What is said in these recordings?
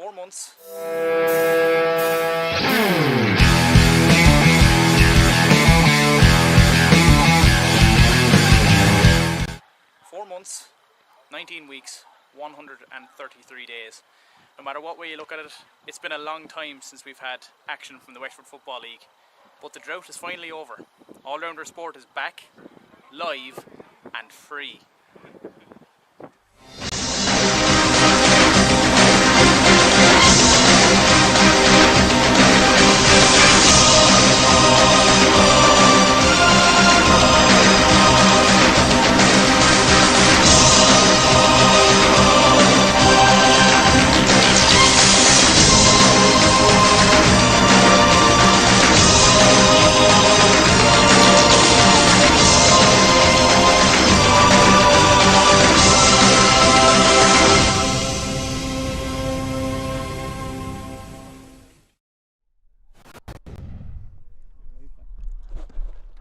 4 months. 4 months, 19 weeks, 133 days. No matter what way you look at it, it's been a long time since we've had action from the Wexford Football League. But the drought is finally over. All-rounder sport is back, live and free.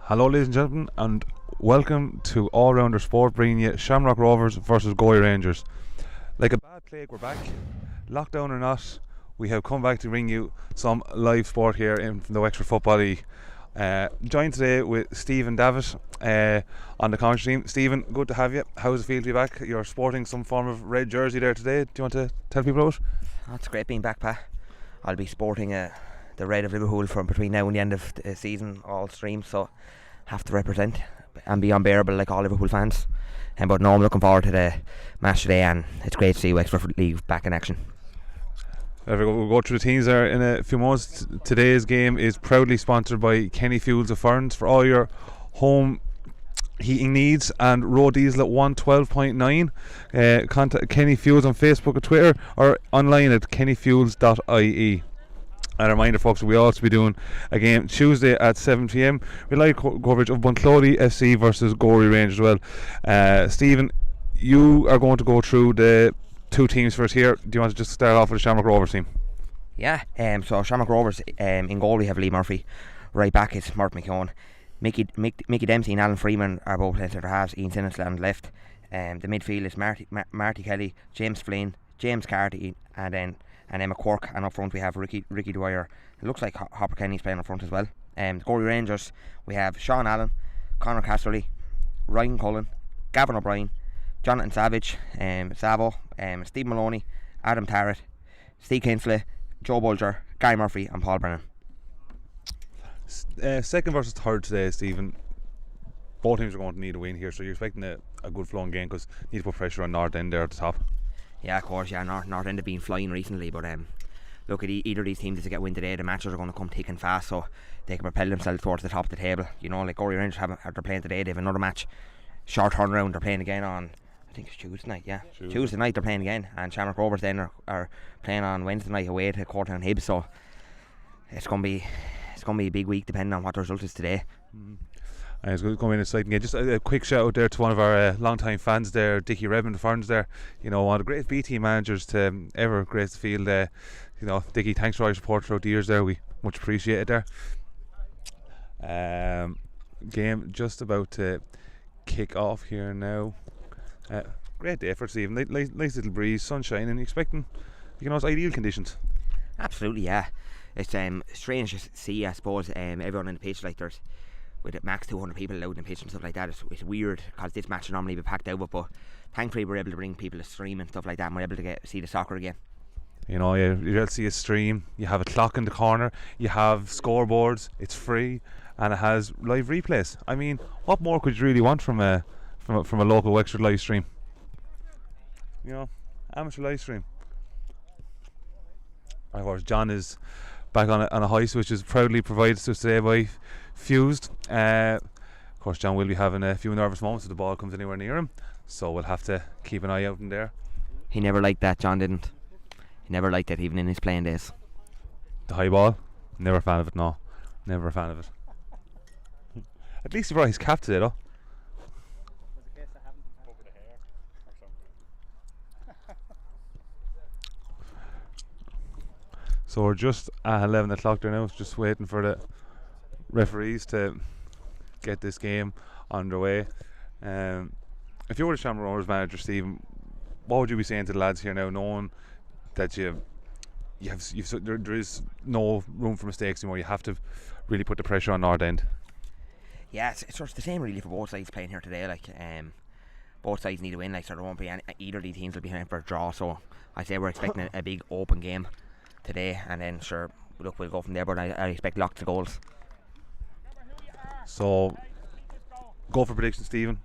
Hello ladies and gentlemen, and welcome to All-Rounder Sport, bringing you Shamrock Rovers versus Gorey Rangers. Like a bad plague, we're back. Lockdown or not, we have come back to bring you some live sport here from the Wexford Football League. Joined today with Stephen Davitt on the commentary team. Stephen, good to have you. How does it feel to be back? You're sporting some form of red jersey there today. Do you want to tell people about it? It's great being back, Pat. I'll be sporting the red of Liverpool from between now and the end of the season, all streams, so have to represent and be unbearable like all Liverpool fans. But no, I'm looking forward to the match today, and it's great to see Wexford League back in action. We'll go through the teams there in a few moments. Today's game is proudly sponsored by Kenny Fuels of Ferns for all your home heating needs, and road diesel at 112.9. Contact Kenny Fuels on Facebook or Twitter, or online at kennyfuels.ie. And a reminder, folks, we'll also be doing a game Tuesday at 7 p.m. with live coverage of Bunclody FC versus Gorey Rangers as well. Stephen, you are going to go through the two teams first here. Do you want to just start off with the Shamrock Rovers team? Yeah, so Shamrock Rovers, in goal we have Lee Murphy. Right back is Murt McKeown. Mickey Dempsey and Alan Freeman are both centre halves. Ian Sinisland on left. The midfield is Marty Kelly, James Flynn, James Carty, and Emma Quirk, and up front we have Ricky Dwyer. It looks like Hopper Kenny's playing up front as well. The Gorey Rangers, we have Sean Allen, Conor Casterly, Ryan Cullen, Gavin O'Brien, Jonathan Savage, Savo, Steve Maloney, Adam Tarrant, Steve Kinsley, Joe Bulger, Guy Murphy and Paul Brennan. Second versus third today, Stephen. Both teams are going to need a win here, so you're expecting a good flowing game because you need to put pressure on North End there at the top. Yeah, of course, yeah. North End have been flying recently, but look, at either of these teams to get a win today, the matches are going to come thick and fast, so they can propel themselves towards the top of the table. You know, like Gorey Rangers they're playing today, they have another match, short turnaround. They're playing again on, I think it's Tuesday night, yeah. Tuesday night they're playing again, and Shamrock Rovers then are playing on Wednesday night away to Courtown Hibs, so it's going to be a big week depending on what the result is today. It's going to be an exciting game. Just a quick shout out there to one of our long-time fans there, Dickie Redmond Ferns there. You know, one of the great B team managers to ever grace the field. You know, Dickie, thanks for all your support throughout the years there. We much appreciate it there. Game just about to kick off here now. Great day for Stephen. Nice little breeze, sunshine, and expecting, you know, it's ideal conditions. Absolutely, yeah. It's strange to see, I suppose, everyone in the pitch, like there's with max 200 people allowed in the pitch and stuff like that. It's weird because this match would normally be packed out, but thankfully we're able to bring people to stream and stuff like that, and we're able to see the soccer again. You know, you're able to see a stream, you have a clock in the corner, you have scoreboards, it's free, and it has live replays. I mean, what more could you really want from a local Wexford live stream? You know, amateur live stream. Of course, John is back on a hoist, which is proudly provided to us today by Fused. Of course, John will be having a few nervous moments if the ball comes anywhere near him, so we'll have to keep an eye out in there. He never liked that, John didn't. He never liked it, even in his playing days. The high ball? Never a fan of it, no. Never a fan of it. At least he brought his cap today, though. So we're just at 11 o'clock there now, just waiting for the referees to get this game underway. If you were the Shamrock Rovers manager, Stephen, what would you be saying to the lads here now, knowing that you there is no room for mistakes anymore. You have to really put the pressure on North End. Yeah, it's sort of the same really for both sides playing here today. Like, both sides need to win. Like, so there won't be either of these teams will be in for a draw. So I say we're expecting a big open game today, and then sure, look, we'll go from there. But I expect lots of goals. So, go for prediction, Stephen.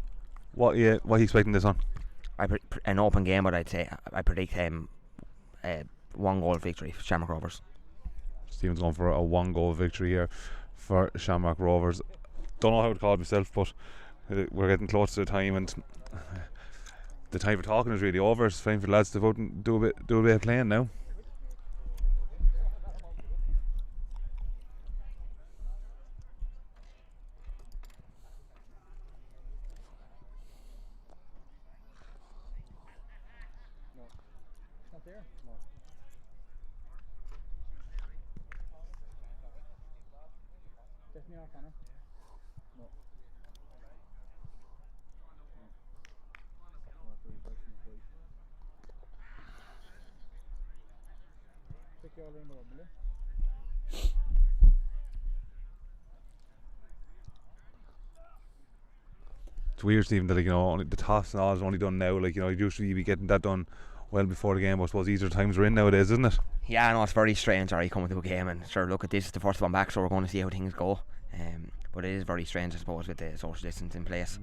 What are you expecting this on? An open game, but I'd say I predict 1-goal victory for Shamrock Rovers. Stephen's going for a 1-goal victory here for Shamrock Rovers. Don't know how to call it myself, but we're getting close to the time, and the time for talking is really over. It's time for the lads to go out and do a bit of playing now. It's weird, Stephen, that only the toss and all is only done now. Usually you'd be getting that done well before the game. But I suppose easier times we're in nowadays, isn't it? Yeah, I know it's very strange. Already coming to a game, and sure, look at this is the first one back, so we're going to see how things go. But it is very strange, I suppose, with the social distance in place.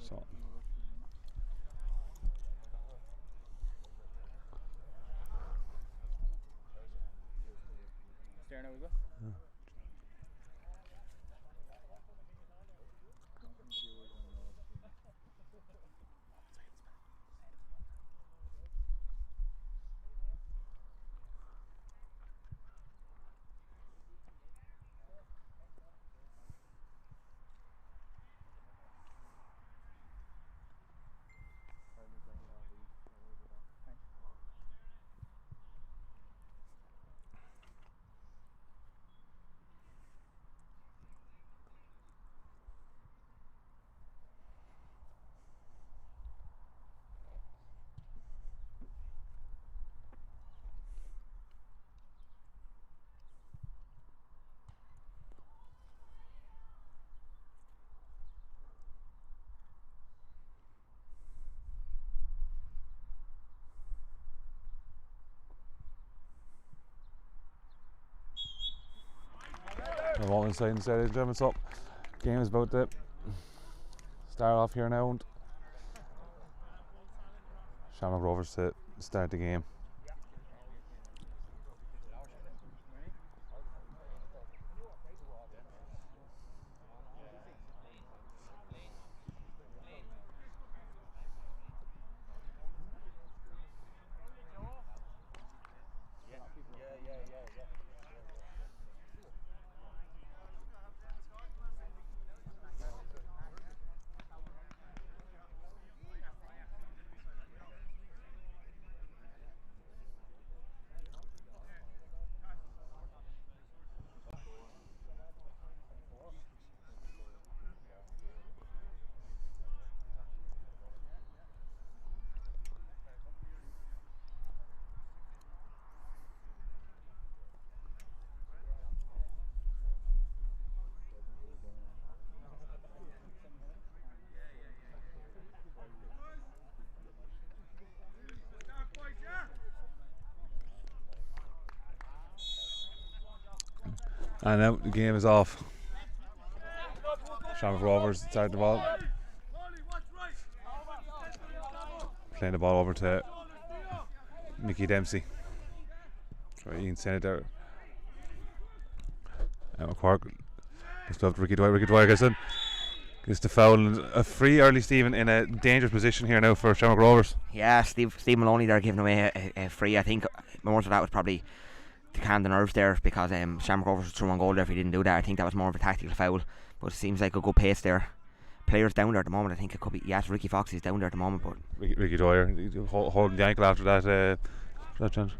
So. We're all inside and ladies and gentlemen, so game is about to start off here now, and Shamrock Rovers to start the game. And now the game is off. Shamrock Rovers start the ball. Playing the ball over to Mickey Dempsey. Sorry, you can send it there. McQuark. It's up to Ricky Dwyer gets in. Gets the foul, and a free early, Stephen, in a dangerous position here now for Shamrock Rovers. Yeah, Steve Maloney there giving away a free. I think more of that was probably to calm the nerves there, because Shamrock Rovers was through on goal there if he didn't do that. I think that was more of a tactical foul, but it seems like a good pace there. Players down there at the moment. I think it could be, yes, Ricky Fox is down there at the moment, but Ricky Dwyer holding the ankle after that chance.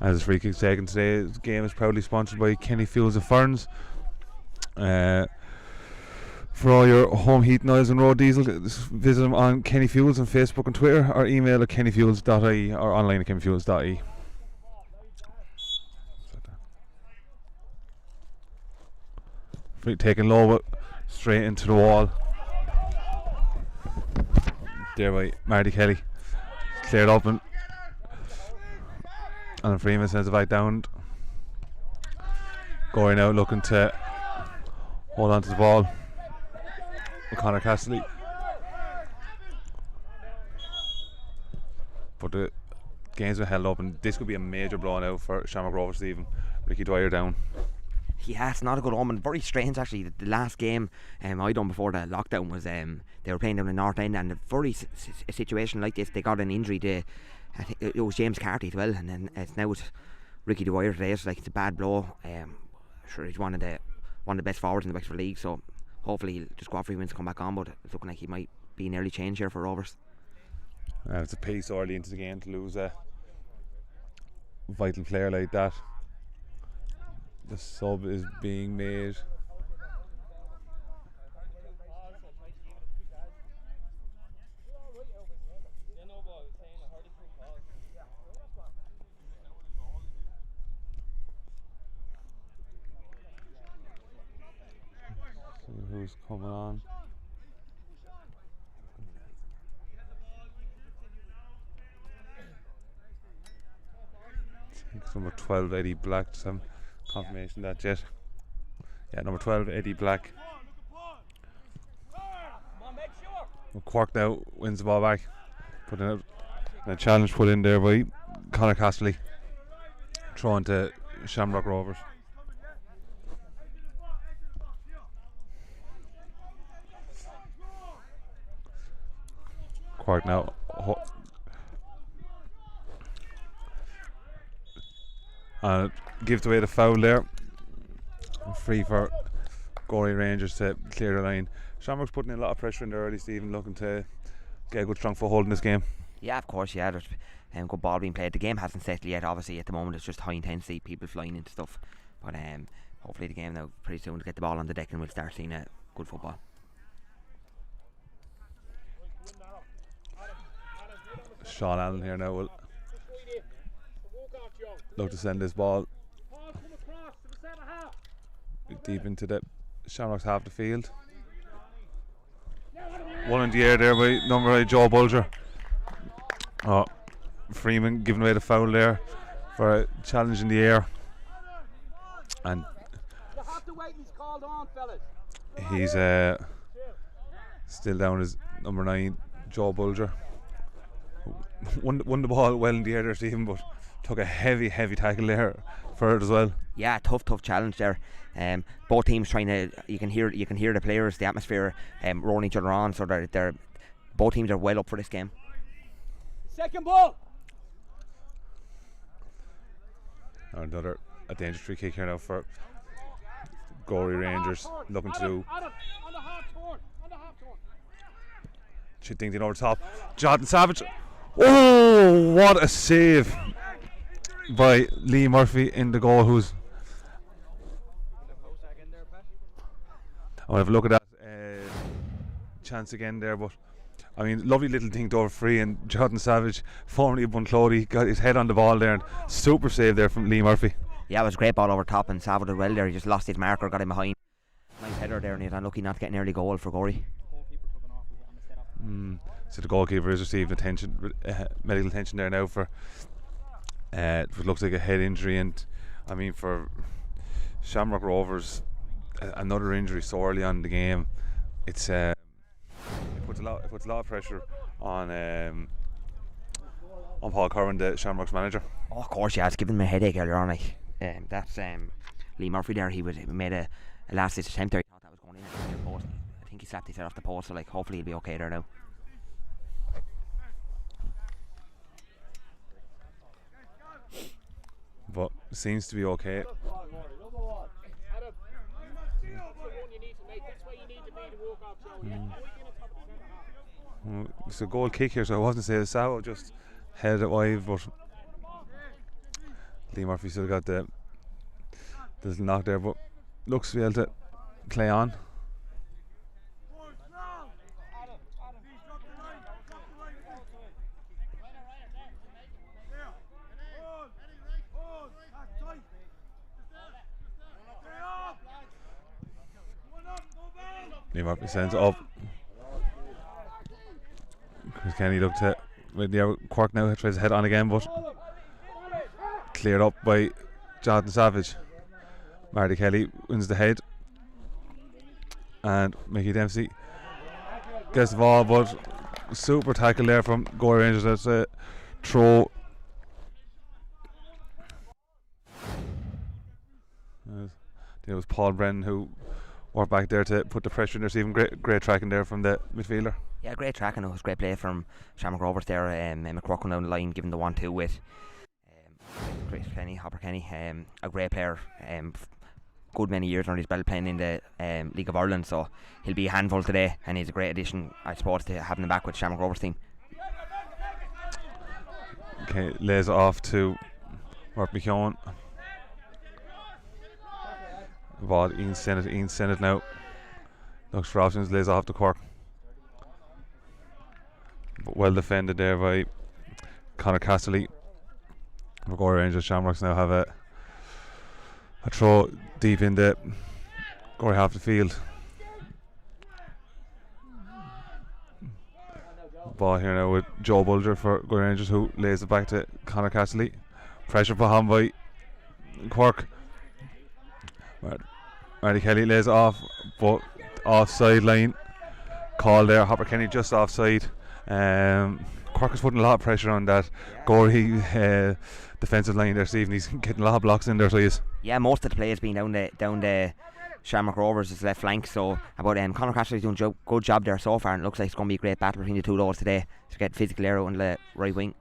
As the free kick taken today, the game is proudly sponsored by Kenny Fields of Ferns. For all your home heat, noise and road diesel, visit them on Kenny Fuels on Facebook and Twitter, or email at kennyfuels.ie or online at kennyfuels.ie. Free taking low straight into the wall. There by Marty Kelly. Cleared up and Freeman sends it back down. Gorey now looking to hold on to the ball. Conor Cassidy. But the game's been held up, and this could be a major blow now for Shamrock Rovers, Stephen. Ricky Dwyer down. Yeah, it's not a good omen. Very strange actually. The last game I done before the lockdown was they were playing down in the North End, and a situation like this, they got an injury to, I think it was James Carty as well, and then it's now Ricky Dwyer today. It's like it's a bad blow. Sure, he's one of the best forwards in the Wexford League, so hopefully the squad free wins come back on, but it's looking like he might be an early change here for Rovers. It's a piece early into the game to lose a vital player like that. The sub is being made. See who's coming on. I think it's number 12, Eddie Black. Some confirmation that yet. Yeah, number 12, Eddie Black. Quark now wins the ball back. Putting out a challenge put in there by Conor Castley. Throwing to Shamrock Rovers. Quark now and gives away the foul there. Free for Gorey Rangers to clear the line. Shamrock's putting in a lot of pressure in there early, Stephen, looking to get a good strong foothold in this game. Yeah, of course, yeah. There's good ball being played. The game hasn't settled yet, obviously. At the moment it's just high intensity, people flying into stuff, but hopefully the game now pretty soon to get the ball on the deck and we'll start seeing a good football. Sean Allen here now will look to send this ball deep into the Shamrock's half the field. One in the air there by number 8 Joe Bulger. Freeman giving away the foul there for a challenge in the air, and he's still down as number 9 Joe Bulger. Won the ball well in the air there, Stephen, but took a heavy tackle there for it as well. Yeah, tough challenge there. Both teams trying to. You can hear the players, the atmosphere, rolling each other on. So they're both teams are well up for this game. Second ball. Another a dangerous free kick here now for Gorey Rangers, looking to do. Dinged over the top. Jonathan Savage. Oh, what a save by Lee Murphy in the goal. Who's I'll have a look at that chance again there, but I mean, lovely little thing over free, and Jonathan Savage, formerly of Bunclody, got his head on the ball there, and super save there from Lee Murphy. Yeah, it was a great ball over top, and Savage did well there. He just lost his marker, got him behind. Nice header there, and he's unlucky not to get an early goal for Gorey. So the goalkeeper has received medical attention there now for what looks like a head injury, and I mean for Shamrock Rovers, another injury so early on in the game, it's it puts a lot of pressure on Paul Curran, the Shamrock's manager. Oh, of course, yeah, it's given him a headache earlier on. Like that's Lee Murphy there. He made a last ditch attempt there. He thought that was going in at the post. I think he slapped his head off the post, so like hopefully he'll be okay there now. But seems to be okay. It's a goal kick here, so I wasn't saying Savo just headed it wide, but Lee Murphy still got the little knock there, but looks to be able to play on. Liam Murphy sends it up. Chris Kenny looked at Cork now, tries to head on again, but cleared up by Jonathan Savage. Marty Kelly wins the head, and Mickey Dempsey gets the ball, but super tackle there from Gorey Rangers. That's a throw. It was Paul Brennan who worked back there to put the pressure in there. Stephen, great tracking there from the midfielder. Yeah, great tracking. It was great play from Shamrock Rovers there. McCrock went down the line, giving the 1-2 with Chris Kenny, Hopper Kenny. A great player. Good many years under his belt playing in the League of Ireland, so he'll be a handful today, and he's a great addition, I suppose, to having him back with Shamrock Rovers team. Okay, lays it off to Mark McKeown. Ball Ian Sennett now looks for options, lays off to Cork, but well defended there by Conor Casterly. For Gorey Rangers, Shamrocks now have a throw deep in the Gorey half the field. Ball here now with Joe Bulger for Gorey Rangers, who lays it back to Conor Casterly. Pressure put on by Cork. Marty Kelly lays it off, but offside line call there. Hopper Kenny just offside. Cork is putting a lot of pressure on that Gorey defensive line there, Stephen. He's getting a lot of blocks in there, so he is. Yeah, most of the players being down the Shamrock Rovers' left flank, so about Conor Casterly's doing a good job there so far, and it looks like it's going to be a great battle between the two lows today to get physical air out on the right wing.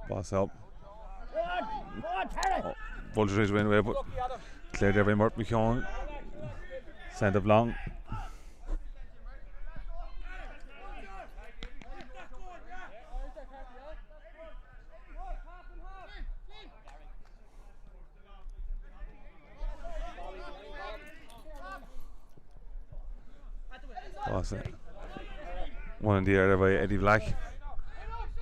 Boss up. Vulture tries to win away, but cleared there by Murt McKeown. Sent up long. Boss it. One in the air there by Eddie Black.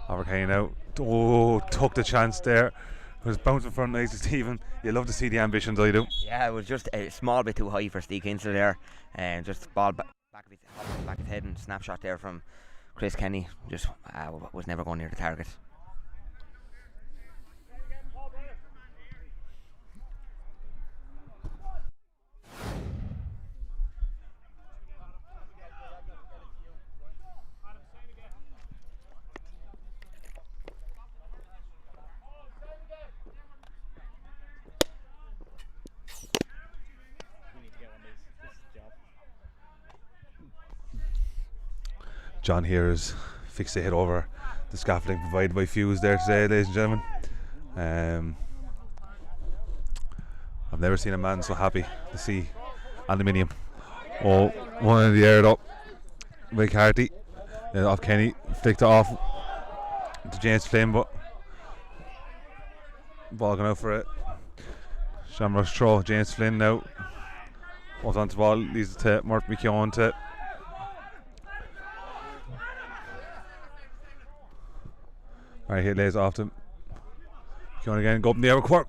Overcame out. Oh, took the chance there. It was bouncing from nice to Stephen. You love to see the ambitions, I do. Yeah, it was just a small bit too high for Steve Kinsler there, and just ball back of his head, and snapshot there from Chris Kenny. Just was never going near the target. John here has fixed the hit over the scaffolding provided by Fuse there today, ladies and gentlemen. I've never seen a man so happy to see aluminium. Oh, one in the air up by Carty. Off Kenny, flicked it off to James Flynn, but ball going out for it. Shamrock's throw. James Flynn now was on the ball, leads it to Murt McKeown to right here, lays off to McKeown again, go up in the air with Cork,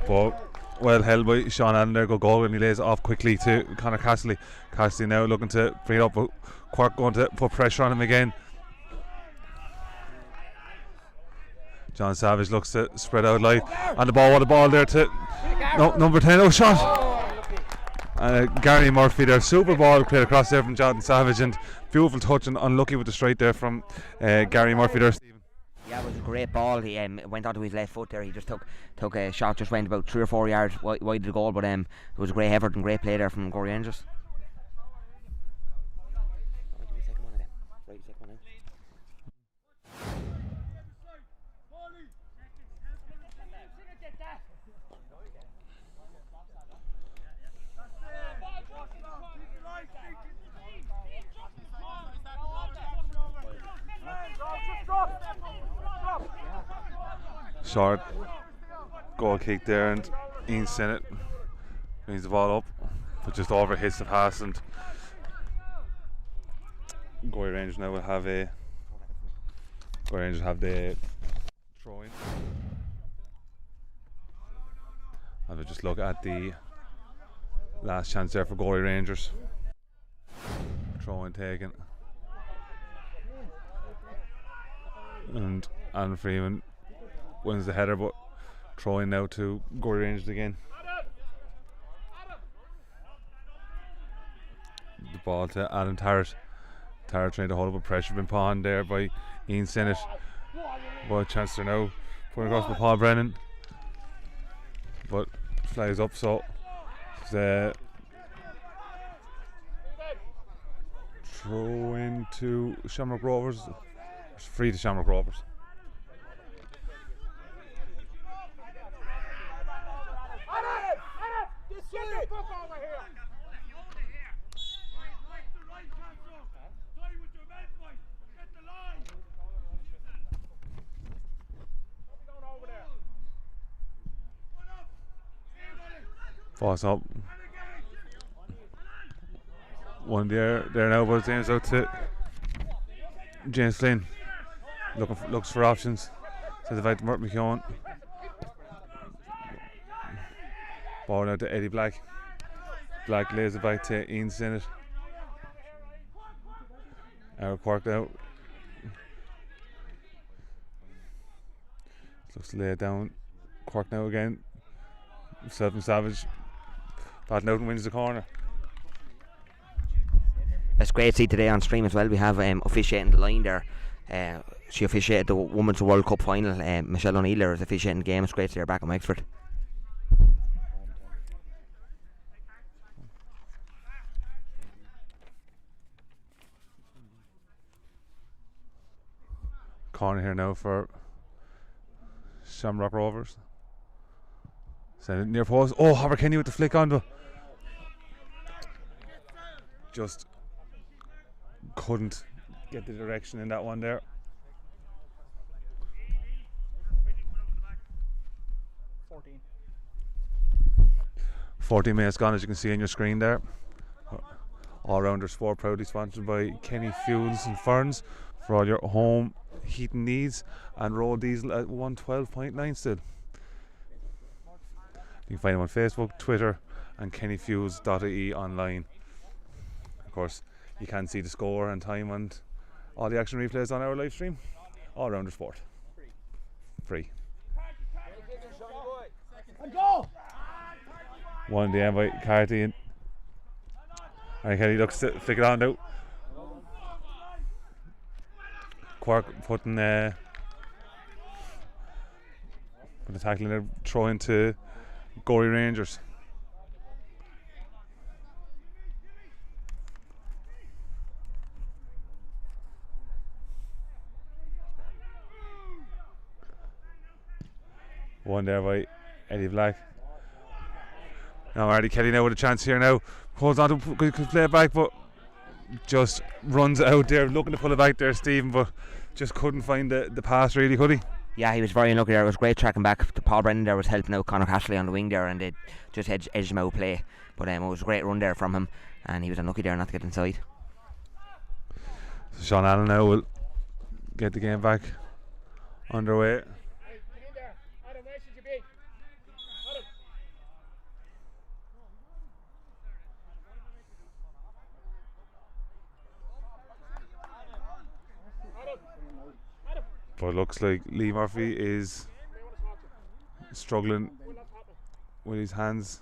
but well held by Sean Allen there. Go and he lays it off quickly to Conor Casterly. Casterly now looking to bring it up, but Cork going to put pressure on him again. John Savage looks to spread out live on the ball. What a ball there to number 10. Oh, shot! Gary Murphy there, super ball played across there from Jonathan Savage, and beautiful touch, and unlucky with the strike there from Gary Murphy there, Stephen. Yeah, it was a great ball. He went onto his left foot there. He just took a shot, just went about 3 or 4 yards wide of the goal, but it was a great effort and great play there from Gorey Rangers. Short goal kick there, and Ian Sennett brings the ball up, but just over hits the pass, and Gorey Rangers now will have a Gorey Rangers have the throw in. And we'll just look at the last chance there for Gorey Rangers. Throw in taken. And Alan Freeman wins the header, but throw in now to Gorey Rangers again. The ball to Alan Tarrant. Tarrant trying to hold up a pressure, been pawned there by Ian Sinnott. Well, chance there now, putting across by Paul Brennan, but flies up, so the throw into Shamrock Rovers. It's free to Shamrock Rovers. Falls up. One there now, but it's aims out to James Flynn. Looks for options. Sends it back to Mert McKeown. Ball now to Eddie Black. Black lays it back to Ian Sinnott. Eric Quirk out. Looks to lay it down. Quirk now again. Self and Savage. Pat Newton wins the corner. It's great to see today on stream as well. We have officiating the line there. She officiated the Women's World Cup final. Michelle O'Neill is officiating the game. It's great to see her back in Wexford. Corner here now for Shamrock Rovers. Send it near post. Oh, Hobart Kenny with the flick onto. Just couldn't get the direction in that one there. 14 minutes gone, as you can see on your screen there. All Rounder Sport proudly sponsored by Kenny Fuels and Ferns for all your home heating needs, and road diesel at 112.9 still. You can find him on Facebook, Twitter and kennyfuels.ie online. Of course, you can see the score and time and all the action replays on our live stream. All Rounder Sport. Free. One the end by Carty, and Kenny looks to flick it on now. Quark putting the tackling there, throw into Gorey Rangers. One there by Eddie Black. Now Marty Kelly now with a chance here now. Holds on to could play it back, but just runs out there, looking to pull it back there, Stephen, but just couldn't find the pass really, could he? Yeah, he was very unlucky there. It was great tracking back. The Paul Brennan there was helping out Conor Cashley on the wing there, and they just edged him out of play. But it was a great run there from him, and he was unlucky there not to get inside. So Sean Allen now will get the game back underway. But it looks like Lee Murphy is struggling with his hands.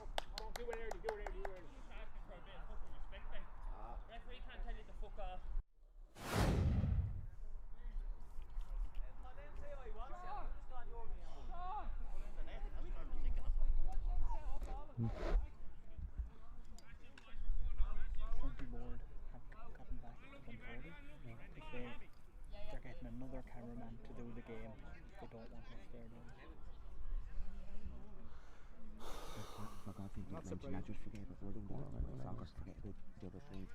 Another cameraman to do the game. They don't want us there now. For God's sake, don't mention that. Just forget that we're doing soccer. Forget about the other things.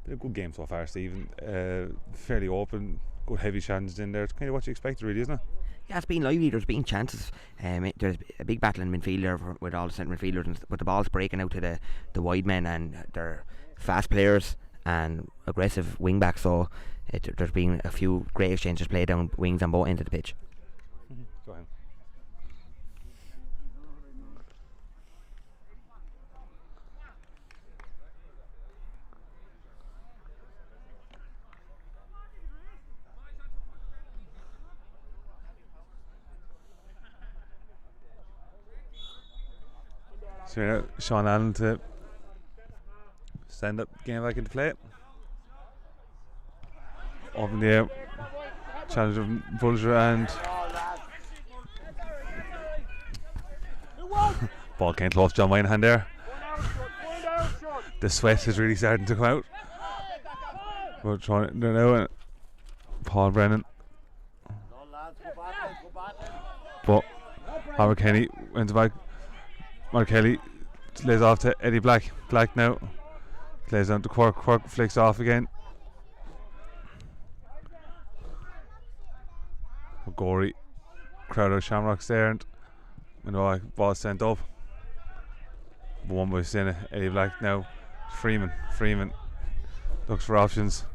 Been a good game so far, Stephen. Fairly open, good heavy challenges in there. It's kind of what you expected, really, isn't it? Yeah, it's been lively. There's been chances. There's a big battle in midfield there with all the centre midfielders, but the ball's breaking out to the wide men, and they're fast players and aggressive wing backs. So there's been a few great exchanges played down wings on both ends of the pitch. Go ahead. So now Sean Allen to send up game back into play. Up in the air. Challenge of Bulger and ball came close. John Moynihan there. The sweat is really starting to come out. We're trying it there now. Paul Brennan. But Howard Kenny went back. Mark Kelly lays off to Eddie Black. Black now plays down to Quirk. Quirk flicks off again. Gorey, Crowder, Shamrock's there, and ball sent up. One by Sienna, Eddie Black now. Freeman looks for options.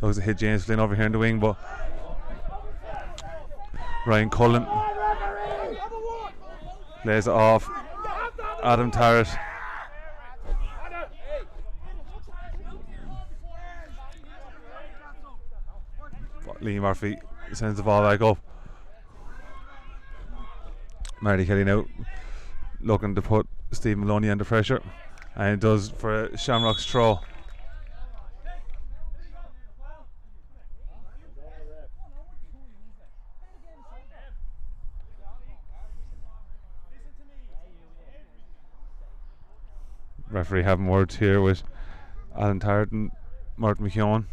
Looks to hit James Flynn over here in the wing, but Ryan Cullen lays it off. Adam Tarrant. Lee Murphy sends the ball back up. Marty Kelly now looking to put Steve Maloney under pressure, and it does for a Shamrock's throw. Referee having words here with Alan Tarrant and Martin McKeown.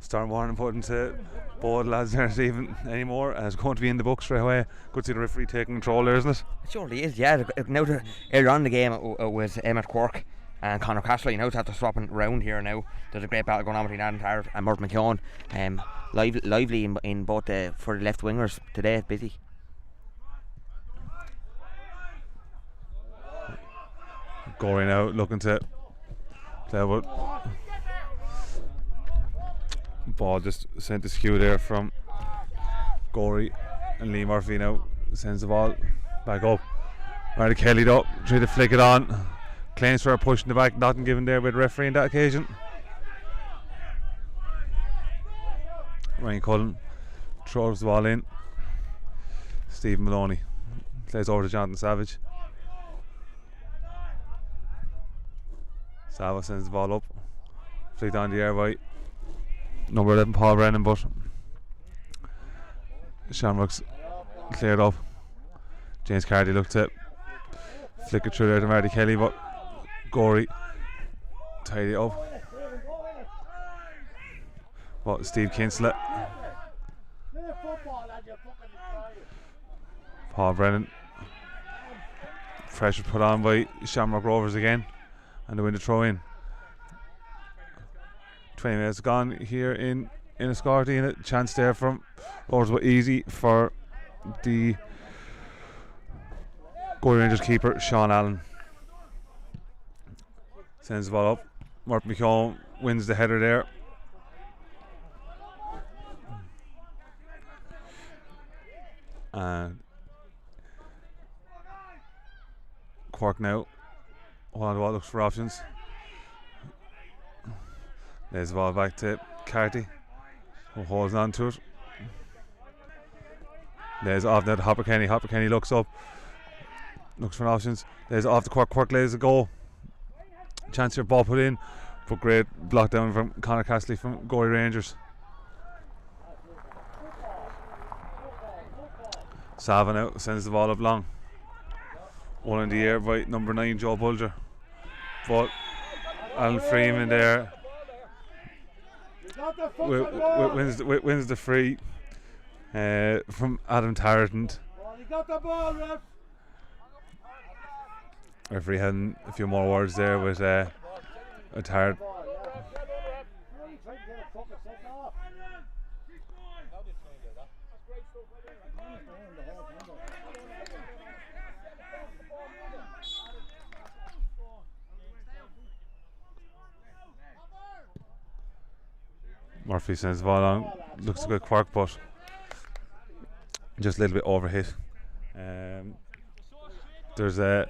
Start warning putting to both lads there not even anymore, and it's going to be in the book straight away. Good to see the referee taking control there, isn't it? It surely is, yeah. Now earlier on in the game it was Emmett Quirk and Conor Castley. Now it's after swapping round here now. There's a great battle going on between Adam Tarrant and Martin McKeown. Lively in both for the left wingers today. Busy. Gorey now looking to play with. Ball just sent to skew there from Gorey, and Lee Murphy now sends the ball back up. Marty Kelly though, try to flick it on. Claims for a push in the back, nothing given there by the referee on that occasion. Ryan Cullen throws the ball in. Steve Maloney plays over to Jonathan Savage. Savage sends the ball up, flicked on the air by number 11 Paul Brennan, but Shamrock's cleared up. James Cardy looked to flick it through there to Marty Kelly, but Gorey tied it up. But Steve Kinslett, Paul Brennan, pressure put on by Shamrock Rovers again, and they win the throw in. 20 minutes gone here in Enniscorthy, and a chance there from Rovers, but easy for the Gorey Rangers keeper Sean Allen. Sends the ball up. Martin McKeown wins the header there. And Cork now. Hold on the ball, looks for options. There's the ball back to Carty, who holds on to it. There's off now to Hopper Kenny. Hopper Kenny looks up, looks for options. There's off the Cork. Cork lays a goal. Chance here, ball put in, but great block down from Conor Castley from Gorey Rangers. Sava now sends the ball up long. One in the air by number 9 Joe Bulger, but Alan Freeman there wins the free from Adam Tarrant. He got the ball, ref. Referee had a few more words there with Tarrant. Murphy sends the ball on. Looks a good quirk, but just a little bit overhit. There's a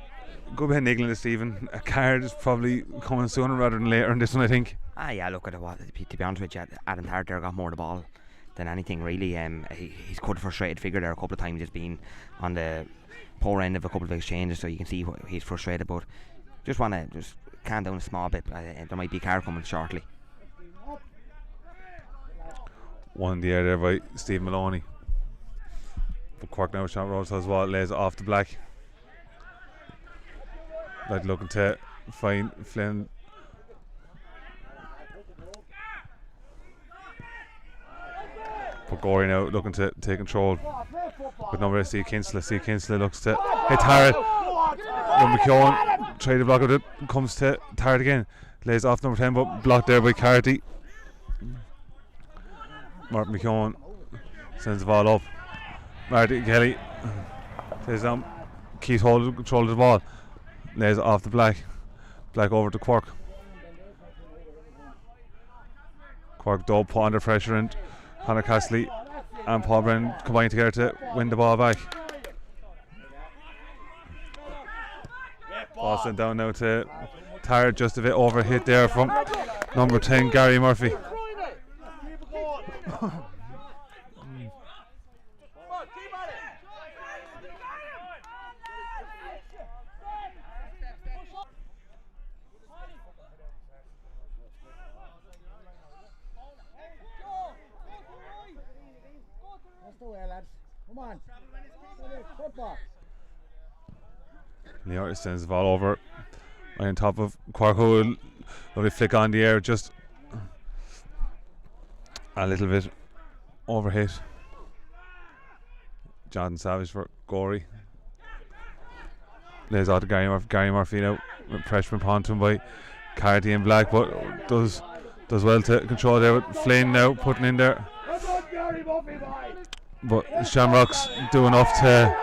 good bit of niggling this Stephen. A card is probably coming sooner rather than later in this one, I think. Yeah, look at it. To be honest with you, Adam Tarrant there got more of the ball than anything really. He's got a frustrated figure there a couple of times. He's been on the poor end of a couple of exchanges, so you can see he's frustrated. But just want to calm down a small bit. There might be a card coming shortly. One in the air there by Steve Maloney. But Cork now, Shamrock Rovers as well, lays it off the black. Like looking to find Flynn. But Gorey now looking to take control with number 8, Steve Kinsler. Steve Kinsler looks to hit Tarrant. McKeown tried to block it, comes to Tarrant again. Lays off number 10, but blocked there by Carty. Martin McKeown sends the ball up. Marty Kelly says down. Keith holds control of the ball. Lays it off the black. Black over to Quirk. Quirk though put under pressure, and Connor Castley and Paul Brennan combine together to win the ball back. Ball sent down now to Tarrant, just a bit overhit there from number 10 Gary Murphy. Come on. Football. Leon sends the ball over on top of Quarko. Lovely flick on the air, just a little bit overhit. Jonathan Savage for Gorey. Lays out to Gary Murphy now. Pressure upon him by Carty and Black, but does well to control there with Flynn now putting in there. But Shamrock's do enough to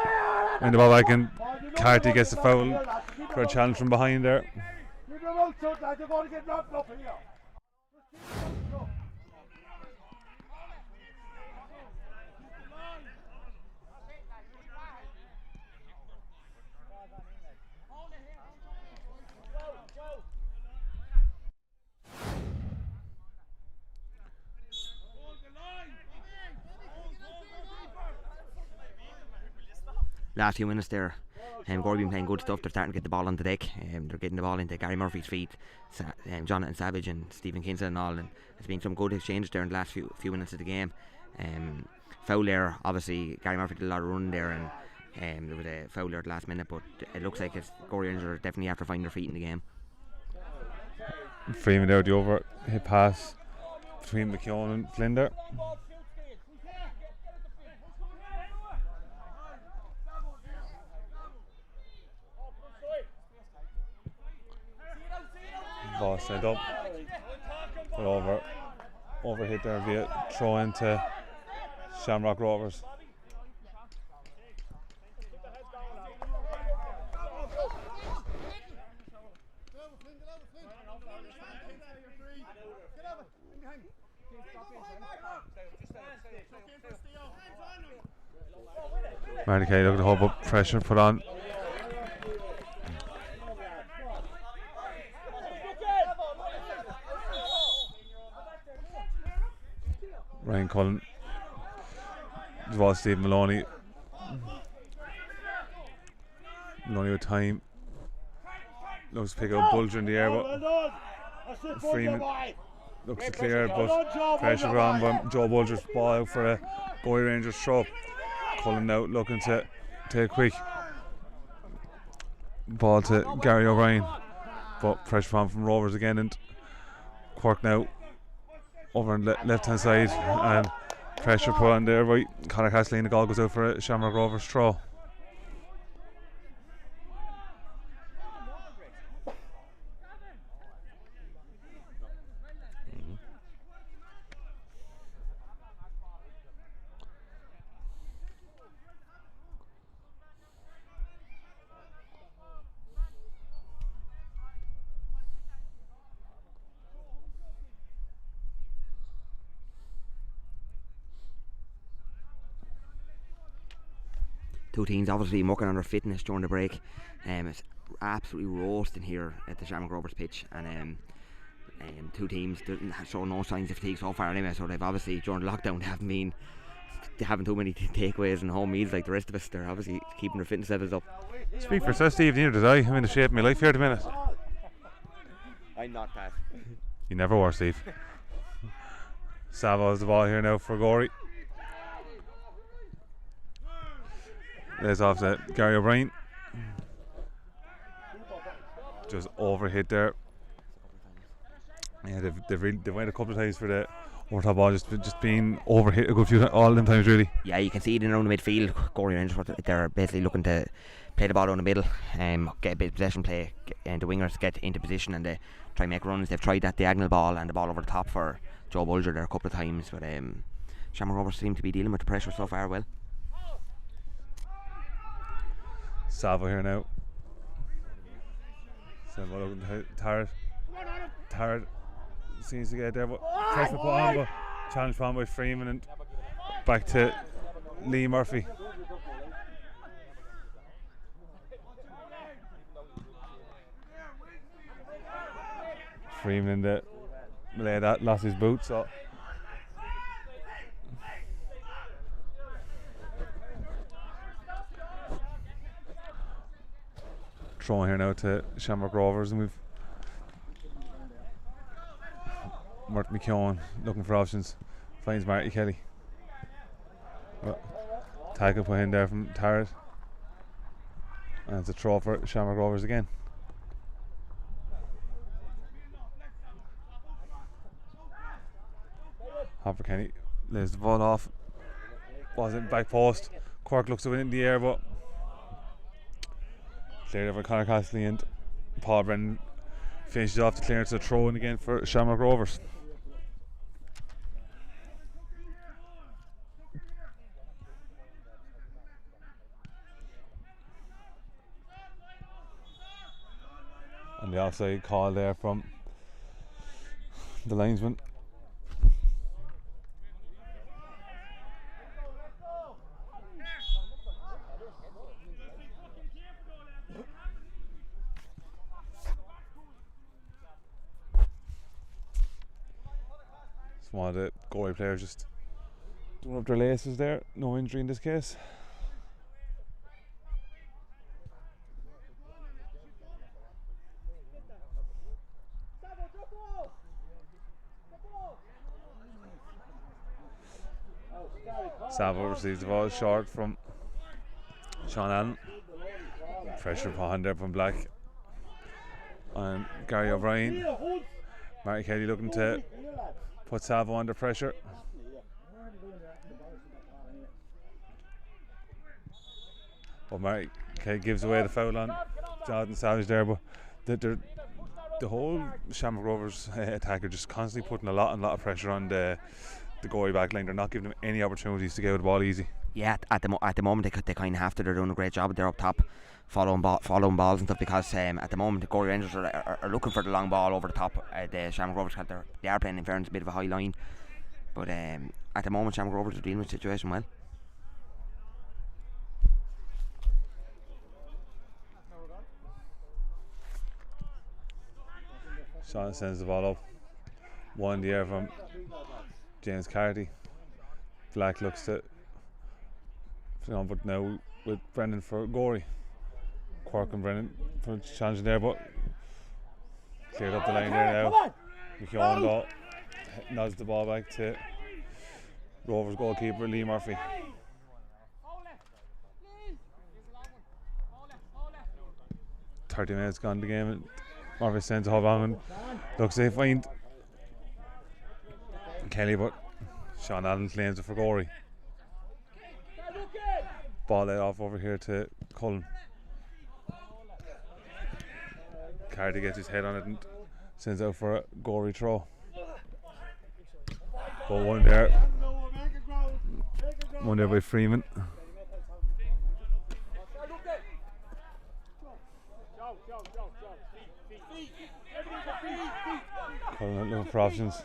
win the ball back, and Carty gets the foul for a challenge from behind there. Last few minutes there, Gorey been playing good stuff. They're starting to get the ball on the deck. They're getting the ball into Gary Murphy's feet, Jonathan Savage and Stephen Kinsler and all. And there's been some good exchanges there in the last few minutes of the game. Foul there, obviously Gary Murphy did a lot of running there, and there was a foul there at the last minute. But it looks like Gorey Rangers are definitely after finding their feet in the game. Freeman there, the over hit pass between McKeown and Flynn there. Ball sent up, but overhit there via throw into Shamrock Rovers. Marty Kelly looking to hold up pressure put on. Ryan Cullen, as well as Steve Maloney. Maloney with time. Looks to pick up Bulger in the air, but Freeman looks to clear, but pressure on by Joe Bulger's ball out for a Gorey Rangers throw. Cullen now looking to take a quick ball to Gary O'Brien, but pressure on from Rovers again, and Quirk now over on the left hand side, and pressure put on there by Conor Castley, and the goal goes out for a Shamrock Rovers throw. Two teams obviously mucking on their fitness during the break. It's absolutely roasting here at the Shamrock Rovers pitch, and two teams didn't show no signs of fatigue so far anyway. So they've obviously during lockdown they haven't been having too many takeaways and home meals like the rest of us. They're obviously keeping their fitness levels up. Speak for yourself, Steve. Neither did I. I'm in the shape of my life here at the minute. I'm not that. You never were, Steve. Savo has the ball here now for Gorey. There's off to Gary O'Brien. Just overhit there. Yeah, they've went a couple of times for the overtop ball, just being overhit a good few all them times really. Yeah, you can see it in around the midfield. Gorey Rangers, they're basically looking to play the ball down the middle, get a bit of possession play, and the wingers get into position and they try and make runs. They've tried that diagonal ball and the ball over the top for Joe Bulger there a couple of times, but Shamrock Rovers seem to be dealing with the pressure so far well. Savo here now. Savo looking to Tarrant. Tarrant seems to get there, but pressure put on, but challenge put on by Freeman, and back to Lee Murphy. Freeman in the melee that lost his boot, so throwing here now to Shamrock Rovers, and we've Martin McKeown looking for options, finds Marty Kelly. Well, tackle put in there from Tarrant, and it's a throw for Shamrock Rovers again. Hopper Kenny lays the ball off, wasn't back post. Cork looks to win in the air, but cleared over Conor Castley, and Paul Brennan finishes off the clearance, a throw in again for Shamrock Rovers. And the offside call there from the linesman. One of the Gorey players just doing up their laces there. No injury in this case. Savo receives the ball short from Sean Allen. Pressure upon there from Black and Gary O'Brien. Marty Kelly looking to put Savo under pressure. But Marty Kelly gives away the foul on Jonathan Savage there, but the whole Shamrock Rovers attack are just constantly putting a lot of pressure on the Gorey back line. They're not giving them any opportunities to get out the ball easy. Yeah, at the moment they kind of have to. They're doing a great job. They're up top, following balls and stuff, because at the moment the Gorey Rangers are looking for the long ball over the top. The Shamrock Rovers they are playing in fairness a bit of a high line, but at the moment Shamrock Rovers are dealing with the situation well. Sean sends the ball up, one in the air from James Carty. Black looks to, but now with Brendan for Gorey. Quirk and Brendan for challenging there, but cleared up the line there now. McKeown ball nods the ball back to Rovers goalkeeper Lee Murphy. "30 minutes gone the game, and Murphy sends a hub on and looks to find Kelly, but Sean Allen claims it for Gorey. Ball laid off over here to Cullen. Carty gets his head on it and sends out for a Gorey throw. But one there by Freeman. Cullen looking for options.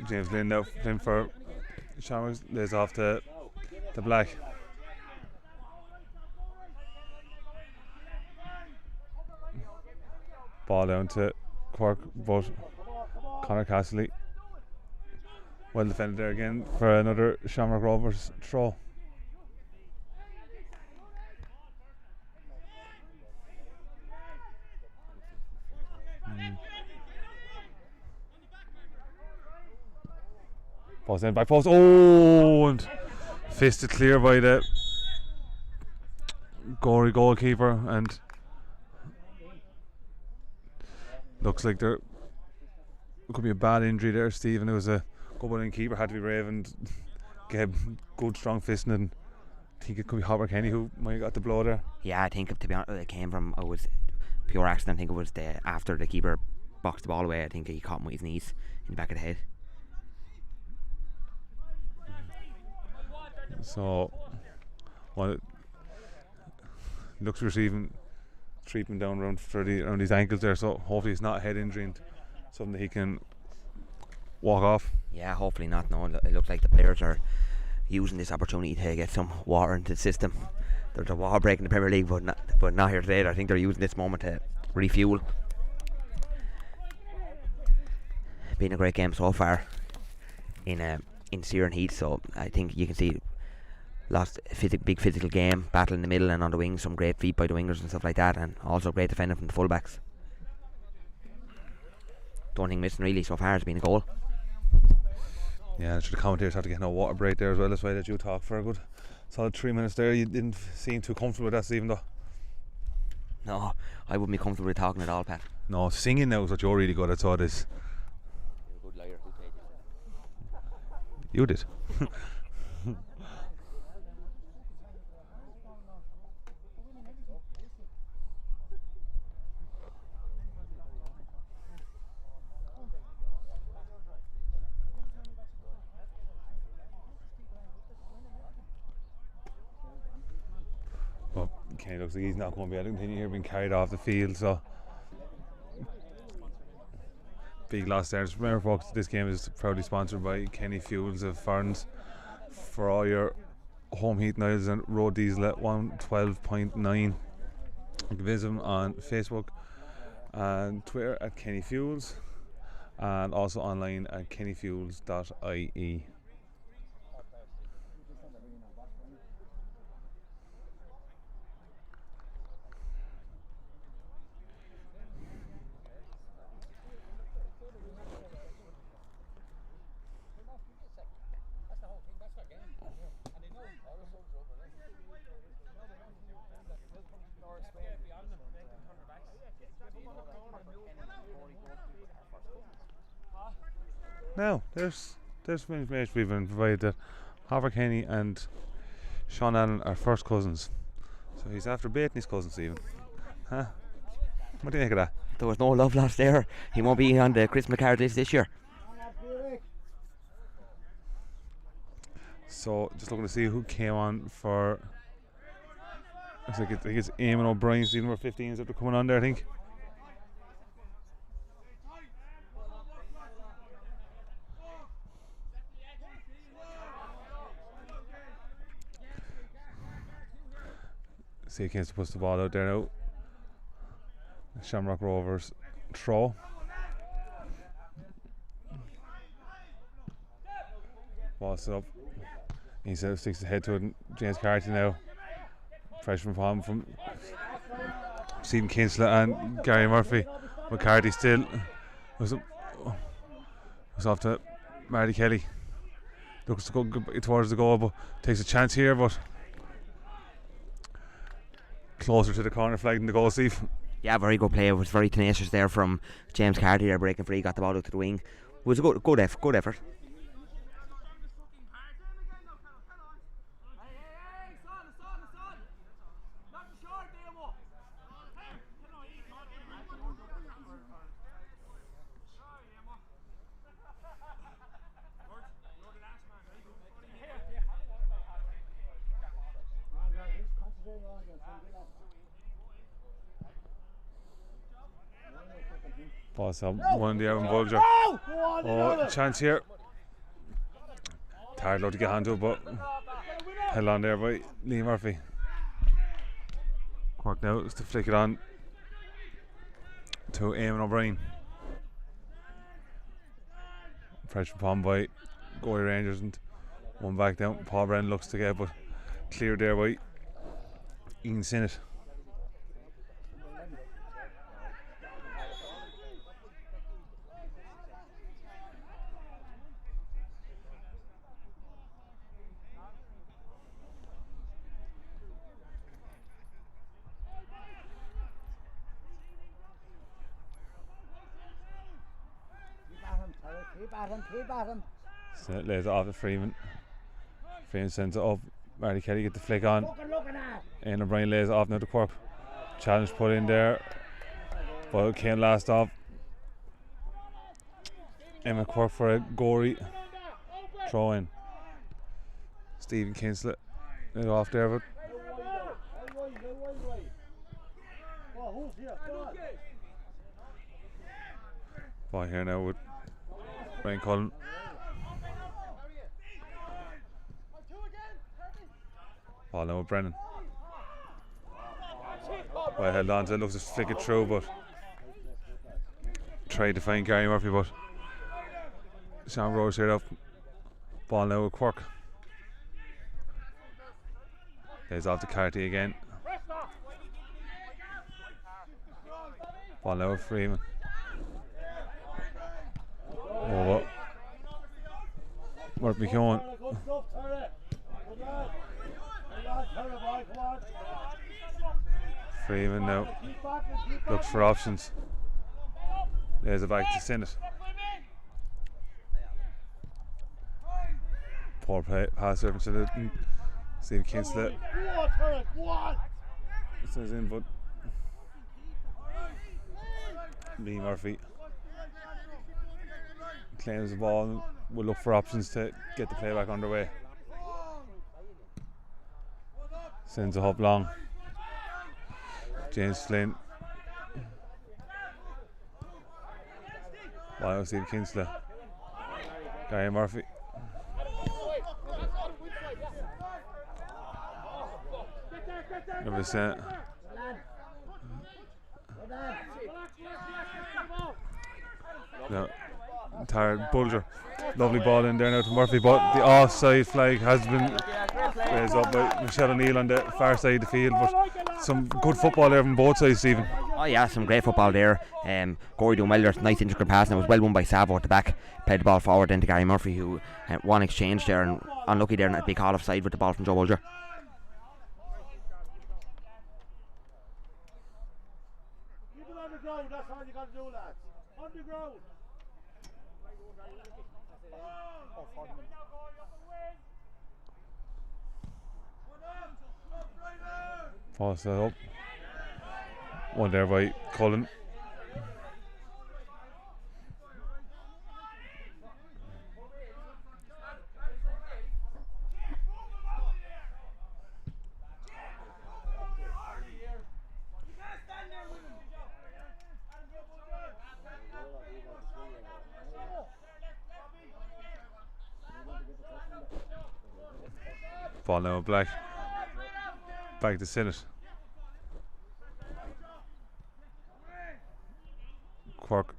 James Lynn now playing for Shamrock, lays off to Black. Ball down to Quirk, but Conor Castley well defended there again for another Shamrock Rovers throw. Post in, back post. Oh, and fisted clear by the Gorey goalkeeper, and looks like there could be a bad injury there, Stephen. It was a good one, and keeper had to be brave and get good strong fisting, and I think it could be Hopper Kenny who might have got the blow there. Yeah, I think to be honest, it came from, it was pure accident. I think it was after the keeper boxed the ball away. I think he caught him with his knees in the back of the head. So, well, looks receiving treatment down around his ankles there, so hopefully it's not a head injury and something that he can walk off. Yeah, hopefully not. No, it looks like the players are using this opportunity to get some water into the system. There's a water break in the Premier League, but not here today. I think they're using this moment to refuel. Been a great game so far in searing heat, so I think you can see lost big physical game, battle in the middle and on the wings, some great feet by the wingers and stuff like that, and also great defending from the fullbacks. Don't think missing really so far has been a goal. Yeah, the commentators have to get no water break there as well. That's why that you talk for a good solid 3 minutes there. You didn't seem too comfortable with that, Stephen, though. No, I wouldn't be comfortable with talking at all, Pat. No, singing now is what you're really good at, so it is. You're a good liar. Who paid you? You did. Well, Kenny looks like he's not going to be able to continue here, being carried off the field, so big loss there. Just remember, folks, this game is proudly sponsored by Kenny Fuels of Ferns for all your home heat niles and road diesel at 112.9. You can visit them on Facebook and Twitter at Kenny Fuels, and also online at kennyfuels.ie. Now, there's some information we've been provided that Hopper Kenny and Sean Allen are first cousins. So he's after baiting his cousin, Stephen. Huh? What do you think of that? There was no love lost there. He won't be on the Christmas card list this year. So, just looking to see who came on for. Looks like I think it's Eamon O'Brien, Stephen, number 15 is after coming on there, I think. See, Kane's to push the ball out there now. Shamrock Rovers throw. Ball set up. He sticks his head to it. And James Carty now. Pressure from Stephen Kinsler and Gary Murphy. But Carty still was off to Marty Kelly. Looks to go towards the goal, but takes a chance here, but closer to the corner flag than the goal, Steve. Yeah, very good play. It was very tenacious there from James Carty there, breaking free, got the ball out to the wing. It was a good effort. Pass up one there and Bulger. Oh, chance here. Tired low to get onto it, but held on there by Lee Murphy. Quirk now is to flick it on to Eamon O'Brien. Pressure upon by Gorey Rangers and one back down. Paul Brennan looks to get, but cleared there by Ian Sinnott. Keep at him. Sinnott lays it off to Freeman. Freeman sends it up. Marty Kelly get the flick on. Ian O'Brien lays it off now to Quirk. Challenge put in there, but it can't last off. Emma Quirk for a Gorey throw in. Stephen Kinslett laid off there, but ball here now with Ryan Cullen. Ball now with Brennan. Well held on to it, looks to flick it through, but tried to find Gary Murphy, but Shamrock Rovers here up. Ball now with Quirk. Lays off to Carty again. Ball now with Freeman. Oh, Mark McKeown. Freeman now looks for options. There's a back to Sinnott. Poor play, pass over to the Steve Kinslett. Says in, but Lee Murphy claims the ball and will look for options to get the play back underway. Sends a hop long. James Flynn. Wow, Steve Kinslett. Gary Murphy. Never sent. No. Tired Bulger. Lovely ball in there now to Murphy, but the offside flag has been raised up by Michelle O'Neill on the far side of the field. But some good football there from both sides, Stephen. Oh yeah, some great football there. Gorey doing well there, nice intricate pass, and it was well won by Savo at the back. Played the ball forward into Gary Murphy, who won exchange there, and unlucky there, and a big call offside with the ball from Joe Bulger. Keep it on the ground, that's all you got to do, lads. On the ground. Pass that up. One there by Cullen. Ball now with Black. Back to Sinnott. Quirk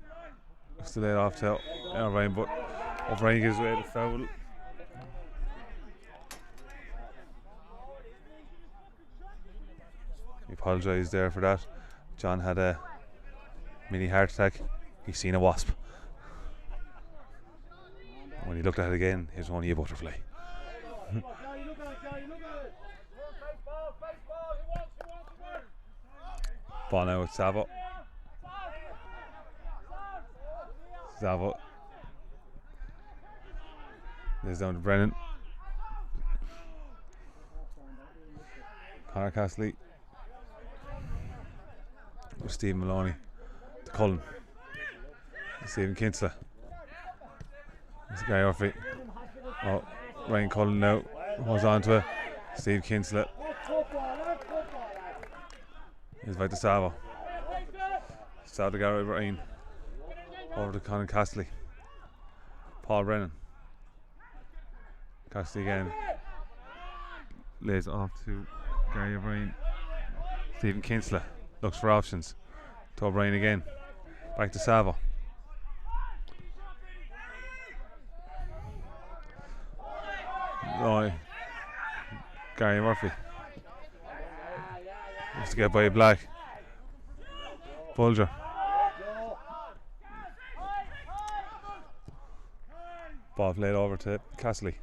still laid off to O'Brien, but O'Brien gives away the foul. He apologised there for that. John had a mini heart attack. He's seen a wasp. When he looked at it again, it was only a butterfly. Ball now with Savo. Savo. There's down to Brennan. Connor Castley. Stephen Maloney to Cullen. Stephen Kinsler. There's Gary Murphy. Oh, Ryan Cullen now holds on to it. Steve Kinsler. He's back to Savo. Savo to Gary Ryan. Over to Connor Castley. Paul Brennan. Castley again. Lays off to Gary O'Brien. Stephen Kinsler looks for options. To O'Brien again. Back to Savo. Oh, Gary Murphy. Has to get by Black. Bulger. Ball played over to Castley.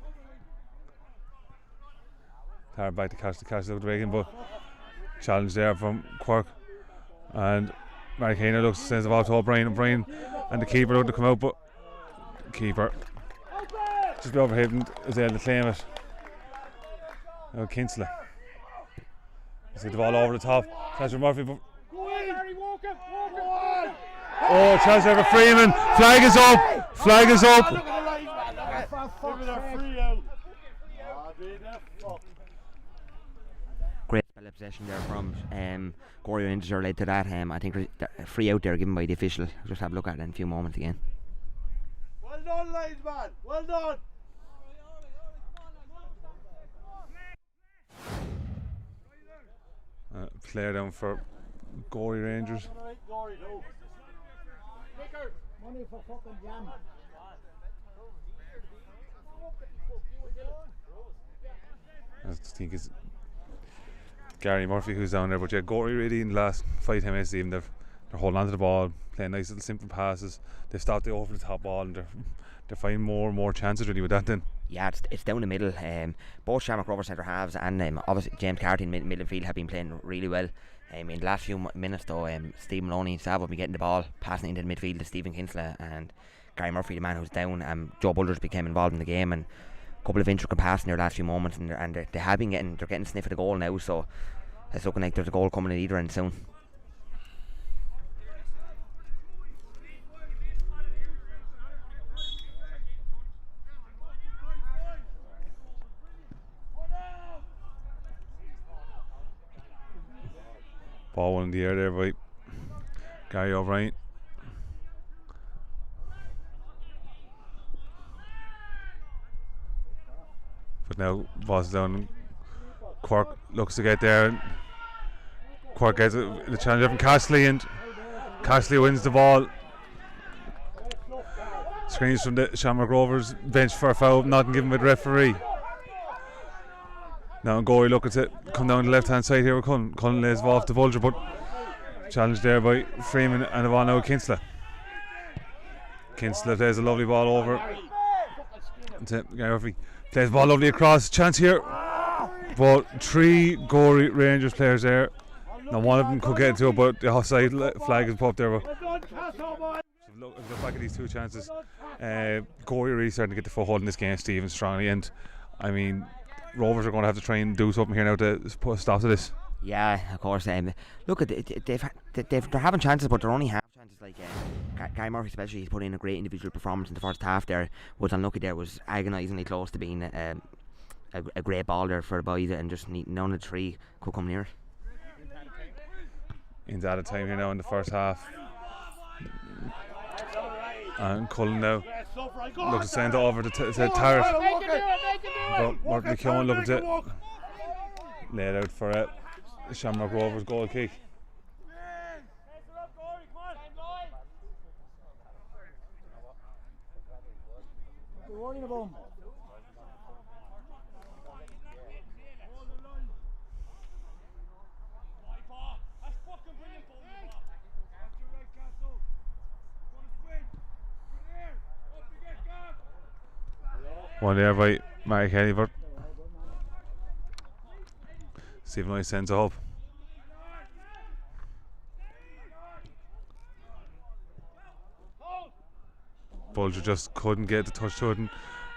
Hard back to Castley. Castley looked breaking, but challenge there from Quirk. And Marikina looks sends the ball to O'Brien. O'Brien and the keeper looked to come out, but the keeper just be overhit and is able to claim it. Now Kinsler. See the ball over the top. Chance for Murphy. Oh, chance there for Freeman. Flag is up. Flag is up. Great spell of possession there from Gorey Rangers led to that. I think a free out there given by the official. We'll just have a look at it in a few moments again. Well done, lads, man. Well done. Player down for Gorey Rangers. Money for fucking jam. I think it's Gary Murphy who's down there, but yeah, Gorey really in the last 5-10 minutes even they're holding on to the ball, playing nice little simple passes. They've stopped the over the top ball and they're finding more and more chances really with that then. Yeah, it's down the middle. Both Shamrock Rovers centre halves and obviously James Carty in midfield have been playing really well. In the last few minutes though, Steve Maloney and Savo have been getting the ball, passing into the midfield to Stephen Kinsler and Gary Murphy, the man who's down. Joe Bulders became involved in the game and a couple of intricate passes in their last few moments, and they have been getting sniff of the goal now, so it's looking like there's a goal coming at either end soon. Ball one in the air there by Gary O'Brien. But now ball's down. Quirk looks to get there and Quirk gets the challenge from Castley and Castley wins the ball. Screens from the Shamrock Rovers bench for a foul, not given by the referee. Now Gorey looking to come down the left hand side here with Cullen. Cullen lays off the Bulger, but challenged there by Freeman and the ball now with Kinsler. Kinsler plays a lovely ball over to Gary Murphy. Plays the ball lovely across. Chance here. But 3 Gorey Rangers players there. Now one of them could get into it, but the offside flag is put up there. But look back at these 2 chances. Gorey really starting to get the foothold in this game, Stephen, strongly. And I mean, Rovers are going to have to try and do something here now to put a stop to this. Yeah, of course. Look, they're having chances, but they're only half chances. Like Gary Murphy, especially, he's put in a great individual performance in the first half. There was unlucky. There was agonisingly close to being a great ball there for the boys, and just none of the 3 could come near it. Into added time here now in the first half. And Cullen now looks to send it over to Tarrant. But Martin McKeown looking to lay it out for a Shamrock Rovers goal kick. One there by Mark Helliver. Stephen Lloyd sends it up. Bulger just couldn't get the touch to it, and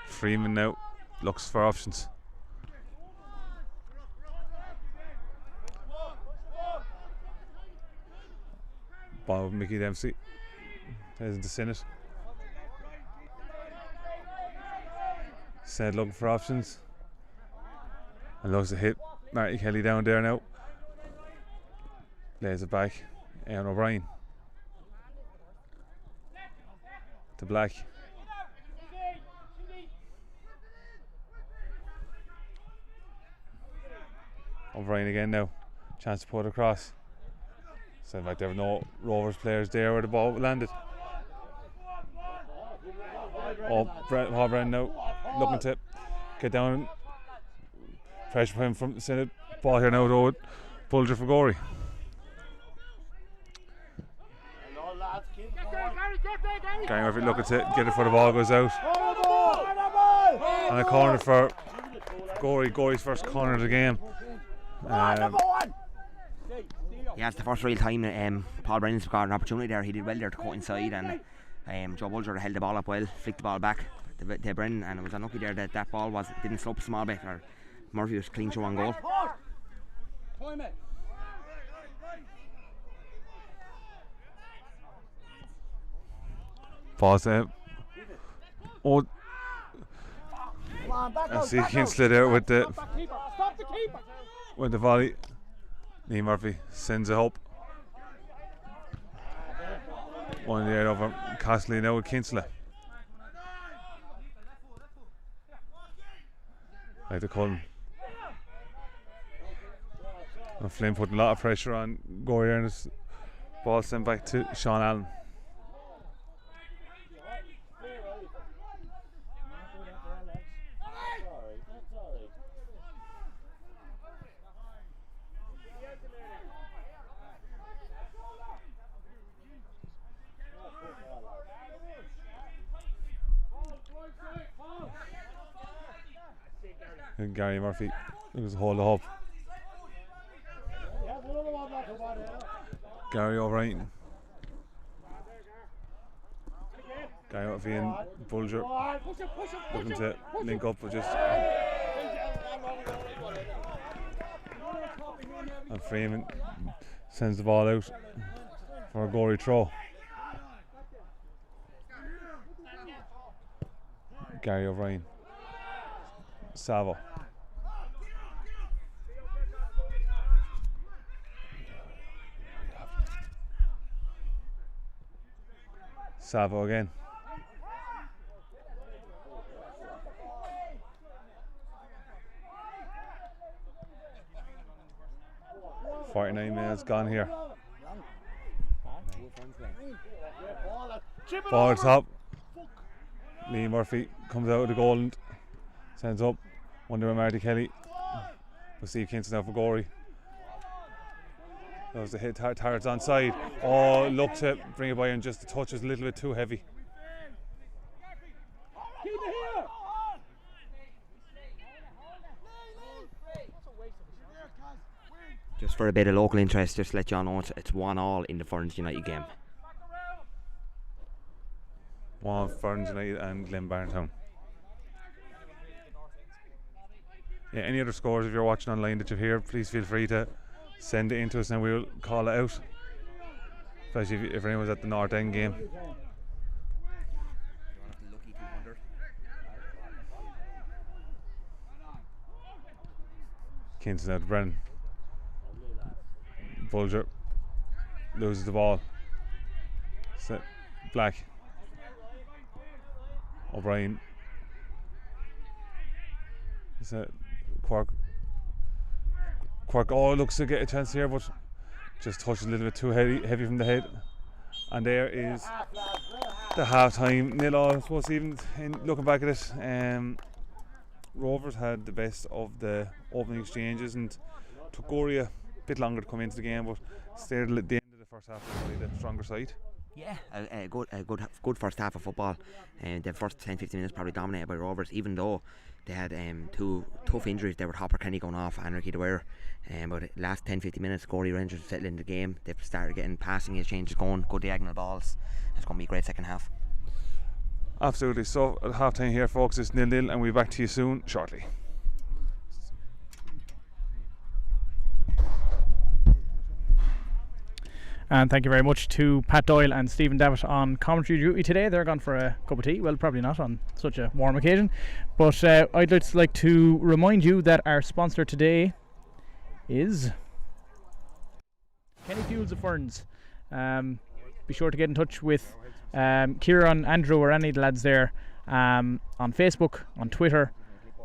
Freeman now looks for options. Ball with Mickey Dempsey. Heading to Sinnott. Said looking for options. And looks to hit Marty Kelly down there now. Lays it back. Aaron O'Brien. To Black. O'Brien again now. Chance to put it across. Sounds like there were no Rovers players there where the ball landed. Oh, Paul Brennan now looking to get down. Pressure for him from Senate. Ball here now though. Bulger for Gorey. Gary Murphy looking to get it before the ball goes out. And a corner for Gorey. Gorey's first corner of the game. Yeah, it's the first real time Paul Brennan's got an opportunity there. He did well there to cut inside, and Joe Bulger held the ball up well, flicked the ball back to Brennan, and it was unlucky there that ball didn't slope a small bit, or Murphy was clean through on goal. Pause there. Oh, I see Kinsley there with the volley. Lee Murphy sends it up. One in the air over Castley now with Kinsley. Like the Cullen. And Flynn putting a lot of pressure on Gorey there, and this ball sent back to Sean Allen. And Gary Murphy looks to hold it up. Gary O'Brien. Gary Murphy and Bulger looking to link up, but just. And Freeman sends the ball out for a Gorey throw. Gary O'Brien. Savo. Savo again. "49 minutes gone here." Ball top. Lee Murphy comes out of the goal and sends up. Wonder where Marty Kelly. We'll see Kingston now for Gorey. That was the hit. Tarrett's onside. Oh, look to bring it by, and just the touch was a little bit too heavy. Just for a bit of local interest, just to let you all know it's 1-1 in the Ferns United game. One Ferns United and Glen Barntown. Yeah, any other scores if you're watching online that you hear, please feel free to send it in to us and we'll call it out. Especially if anyone's at the North End game. Kingston out to Brennan. Bulger loses the ball. Set Black. O'Brien. Set Quirk. Looks to get a chance here, but just touches a little bit too heavy from the head. And there is the half-time 0-0. I suppose even looking back at it, Rovers had the best of the opening exchanges and took Gorey a bit longer to come into the game, but stayed at the end of the first half probably the stronger side. Yeah, a good first half of football. The first 10-15 minutes probably dominated by Rovers, even though they had two tough injuries. They were Hopper Kenny going off and Ricky Dwyer. But the last 10-15 minutes, Gorey Rangers settled in the game. They've started getting passing exchanges going, good diagonal balls. It's going to be a great second half. Absolutely. So at half time here, folks, it's 0-0, and we'll be back to you soon, shortly. And thank you very much to Pat Doyle and Stephen Davitt on commentary duty today. They're gone for a cup of tea. Well, probably not on such a warm occasion. But I'd just like to remind you that our sponsor today is Kenny Fuels of Ferns. Be sure to get in touch with Kieran, Andrew, or any of the lads there on Facebook, on Twitter,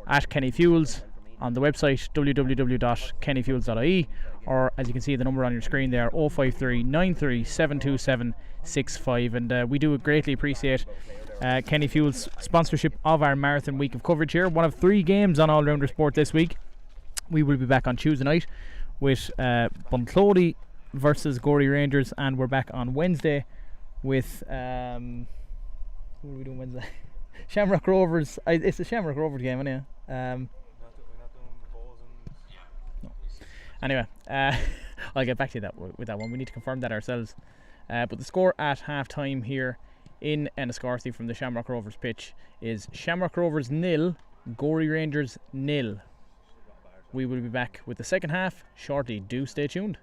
at Kenny Fuels, on the website www.kennyfuels.ie, or as you can see the number on your screen there, 053 93 727 65. And we do greatly appreciate Kenny Fuels' sponsorship of our marathon week of coverage here. One of 3 games on All Rounder Sport this week. We will be back on Tuesday night with Bunclody versus Gorey Rangers, and we're back on Wednesday with who are we doing Wednesday? Shamrock Rovers. It's a Shamrock Rovers game, isn't it? No. Anyway, I'll get back to you with that one. We need to confirm that ourselves. But the score at half time here in Enniscorthy from the Shamrock Rovers pitch is Shamrock Rovers 0, Gorey Rangers 0. We will be back with the second half shortly. Do stay tuned.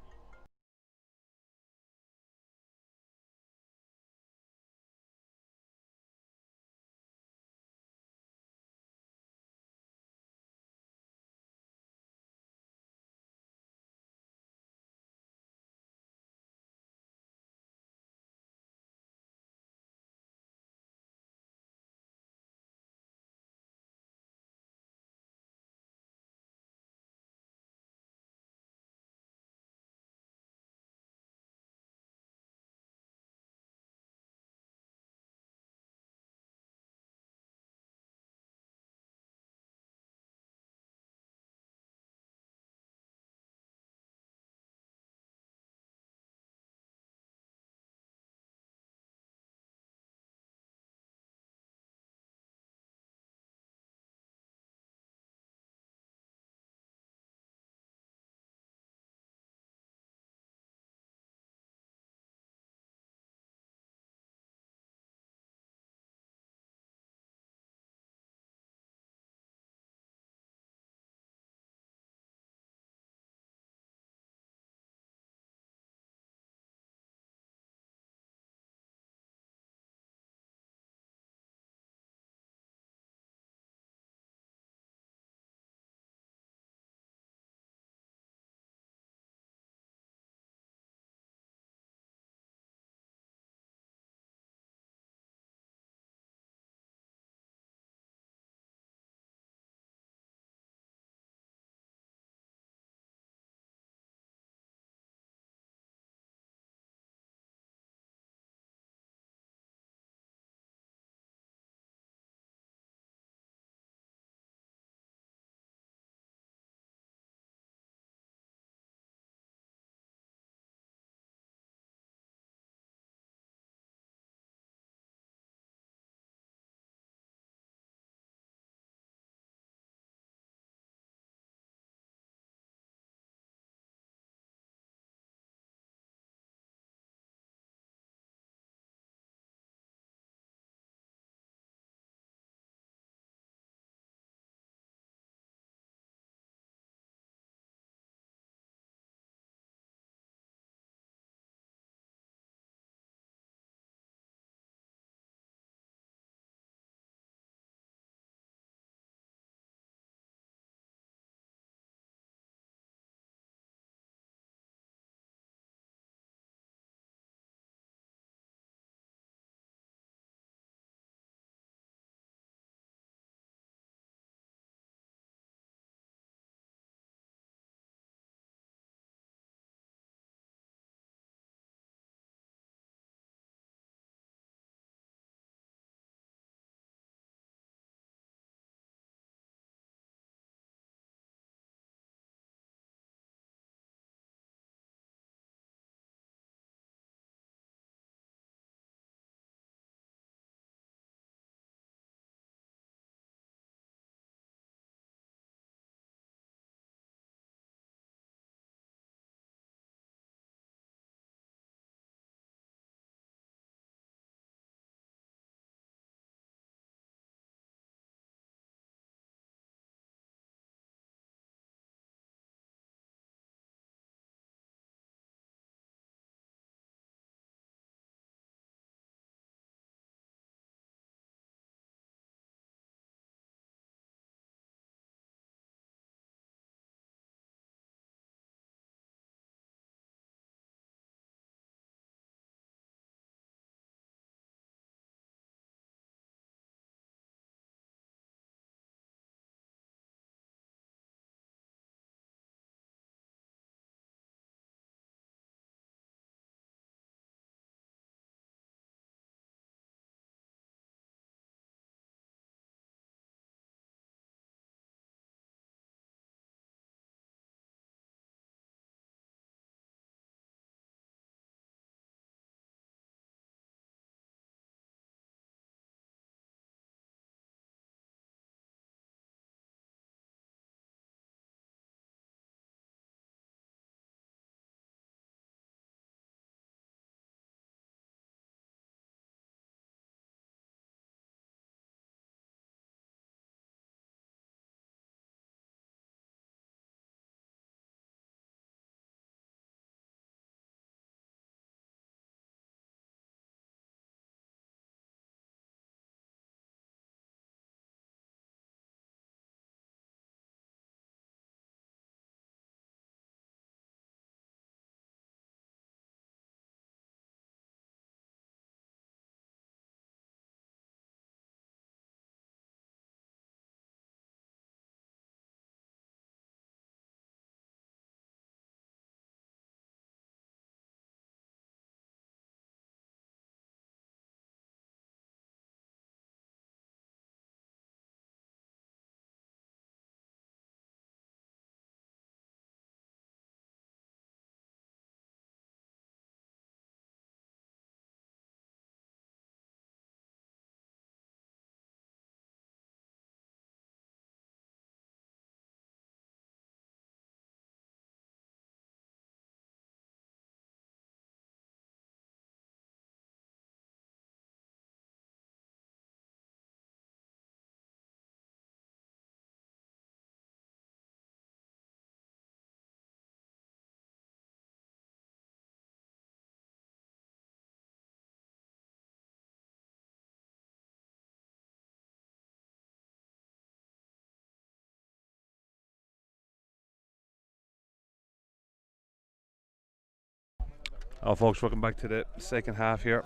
Folks, welcome back to the second half here.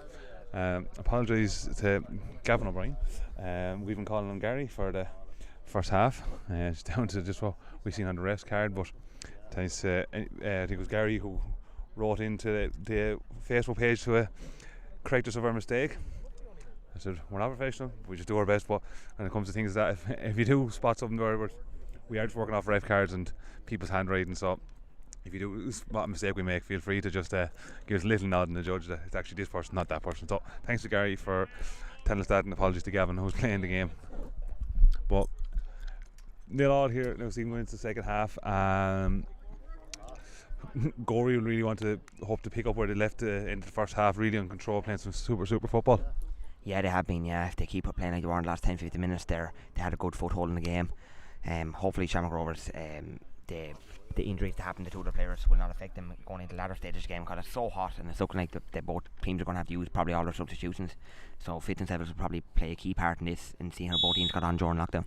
Apologise to Gavin O'Brien. We've been calling him Gary for the first half. It's down to just what we've seen on the ref's card, but thanks, I think it was Gary who wrote into the Facebook page to correct us of our mistake. I said, we're not professional, we just do our best, but when it comes to things that if you do spot something where we are just working off ref cards and people's handwriting, so if you do spot a mistake we make, feel free to just give us a little nod and the judge that it's actually this person, not that person. So thanks to Gary for telling us that, and apologies to Gavin who's playing the game. But 0-0 here now, Stephen wins the second half. Gorey really want to hope to pick up where they left into the first half, really on control, playing some super football. Yeah, they have been. Yeah, if they keep up playing like they were in the last 10-15 minutes, they had a good foothold in the game. Hopefully Shamrock Rovers, the injuries that happened to two of the players will not affect them going into the latter stage of the game, because it's so hot and it's looking like the both teams are going to have to use probably all their substitutions. So fitness levels will probably play a key part in this, and seeing how both teams got on during lockdown.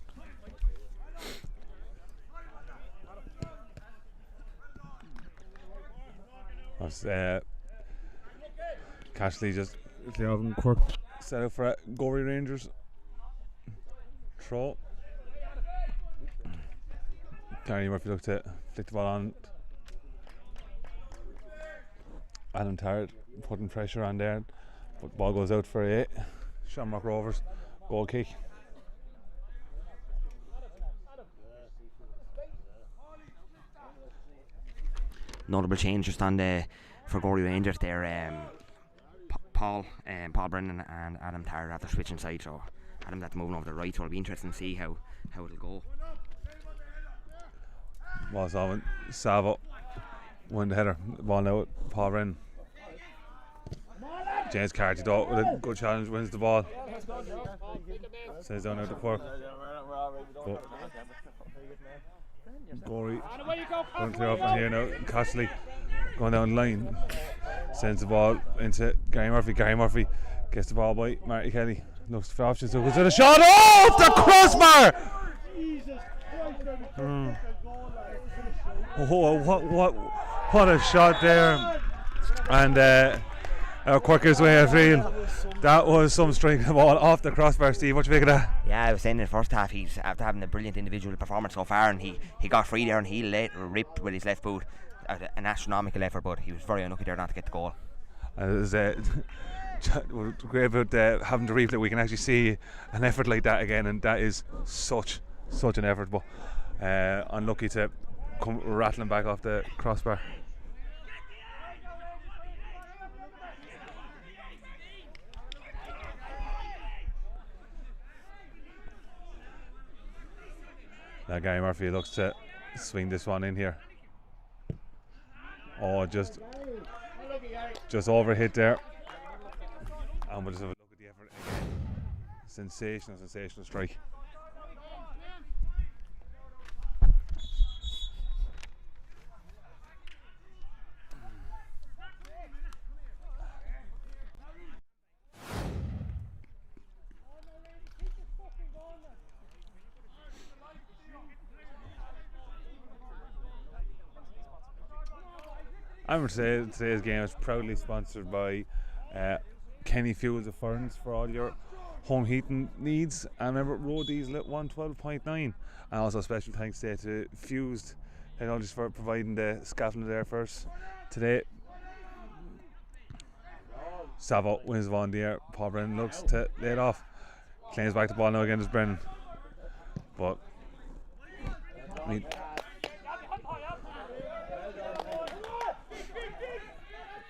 Cashley just Quirk set up for Gorey Rangers. Throw. Gary Murphy looked to flick the ball on. Adam Tarrant putting pressure on there, but ball goes out for a Shamrock Rovers goal kick. Notable change just on for Gorey Rangers there. Paul Brennan and Adam Tarrant after switching sides, so Adam's after moving over to the right, so it'll be interesting to see how it'll go. Ball's on. Savo won the header. Ball now with Paul Brennan. James Carty though with a good challenge, wins the ball. Says down out to Quirk. Gorey going clear up, and here now Castley going down the line, sends the ball into Gary Murphy. Gary Murphy gets the ball by Marty Kelly, looks for options, so goes to the shot off the crossbar. Oh, what a shot there, and Quirker's way of field. That was some striking the ball off the crossbar. Steve, what do you think of that? Yeah, I was saying in the first half, he's after having a brilliant individual performance so far, and he got free there and he ripped with his left boot. An astronomical effort, but he was very unlucky there not to get the goal. It was great about having the replay. We can actually see an effort like that again, and that is such an effort, but unlucky to come rattling back off the crossbar. Now Gary Murphy looks to swing this one in here. Oh, just overhit there. And we'll just have a look at the effort again. Sensational strike. I'm going to say today's game is proudly sponsored by Kenny Fuels of Ferns for all your home heating needs. And remember, road diesel at 112.9. And also special thanks to Fused Technologies for providing the scaffolding there for us today. Savo wins one there. Paul Brennan looks to lay it off. Claims back the ball now again as Brennan. But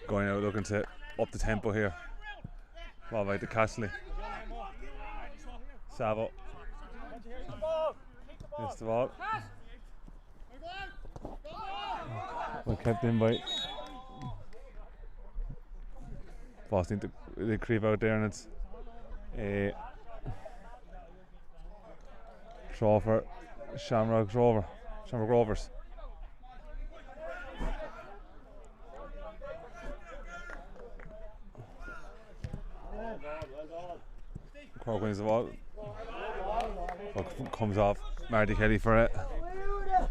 going out looking to up the tempo here. Ball by to Castley. Savo. Missed the ball. Well kept in by Boston to they creep out there, and it's a throw for Shamrock Rovers. Cork wins the ball. Comes off Marty Kelly for it.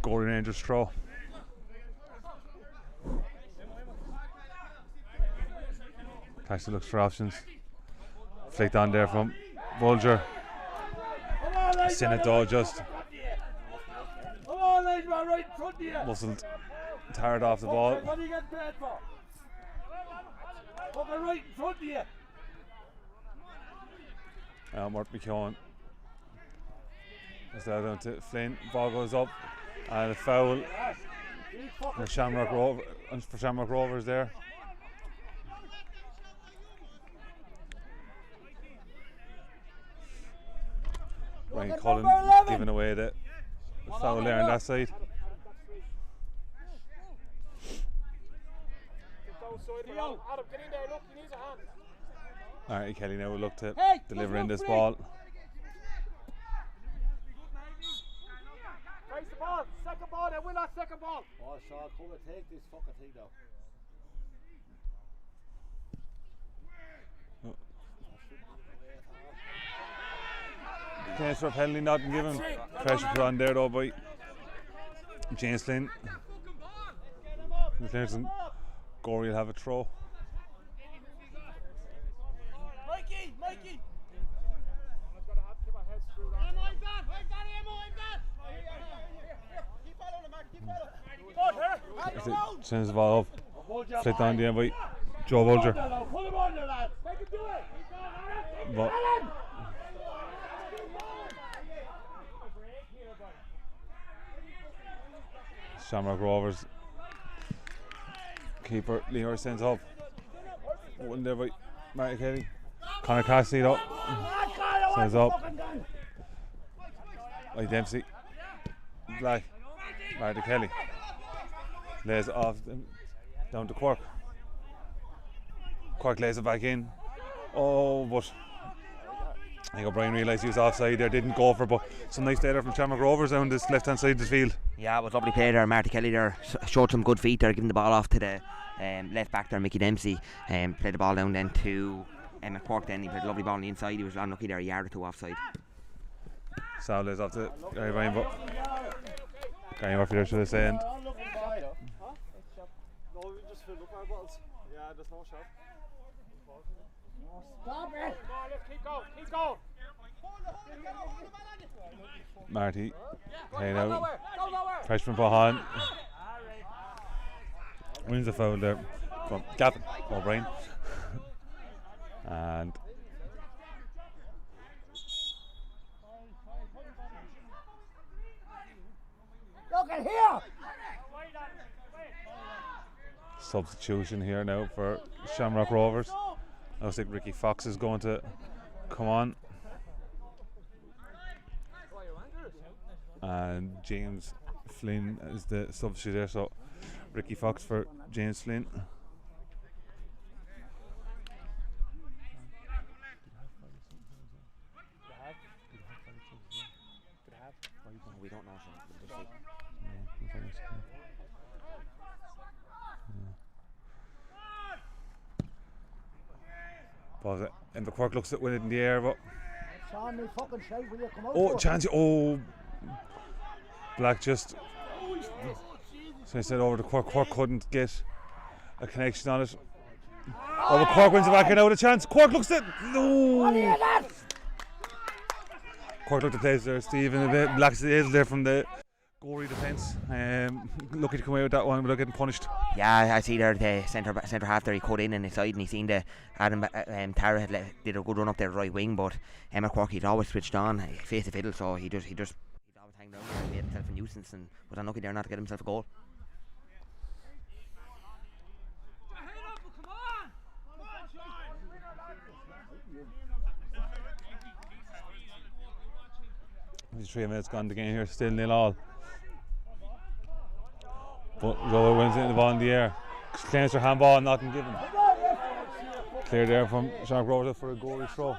Gorey Rangers throw. Cash looks for options. Flicked on there from Bulger. Seen it though, just Come on, lads, man, right in front of you. muscled tired off the ball. What are you getting paid for? Fucking right in front of you. Mark McKeown. Is that down to Flynn? Ball goes up and a foul. For Shamrock Rovers there. Ryan Cullen giving away the foul there on that side. Adam, get in there, look, he needs a hand. Alright, Kelly now will look to deliver in this ball. Face the ball, second ball, they win that second ball. Oh, Sean, come and take this fucking thing now. Case for a penalty not been given. Pressure put on there though by James Flynn. Gorey will have a throw. Mikey! Sends the ball up. Flicked on the end by Joe Bulger. Pull him under, lads. Make him do it. But Shamrock Rovers keeper Leor sends up. One there by Marty Kelly. Conor Cassidy though sends up by Dempsey. Black Marty Kelly lays it off down to Quirk. Quirk lays it back in. Oh, but I think O'Brien realised he was offside there, didn't go for it, but some nice play there from Shamrock Rovers down this left hand side of the field. Yeah, it was lovely play there. Marty Kelly there showed some good feet there, giving the ball off to the left back there, Mickey Dempsey. Played the ball down then to Emmett Quirk then. He played a lovely ball on the inside. He was unlucky there, a yard or two offside. Sal lays off to Gary Ryan, but Gary Murphy there should have said. No, we just fill up our balls. Yeah, there's no shot. Stop it! Keep going! Marty playing out. Freshman Bahan wins the foul there from Gavin O'Brien. And Look at here! substitution here now for Shamrock Rovers. Looks like Ricky Fox is going to come on. And James Flynn is the substitute there, so Ricky Fox for James Flynn. We don't know. And the Quirk looks at win it in the air, but Sean, me fucking shout, will you come out? oh, chance! Oh, Black just so he said over the Quirk. Quirk couldn't get a connection on it. Oh, but Quirk wins it back and out a chance. Quirk looks at no. Quirk looked at plays there, Stephen. A bit Black's there from the Gorey defence. Lucky to come away with that one without getting punished. Yeah, I see there the centre half there. He cut in his side, and he seen the Adam Tara had did a good run up there right wing, but Emma Quirk he'd always switched on, he faced the fiddle, so he always hanged around and made himself a nuisance, and was unlucky there not to get himself a goal. There's 3 minutes gone to game here, still 0-0. But Rower wins it in the ball in the air. Claims for handball, nothing given. Clear there from Shamrock Rovers for a Gorey throw.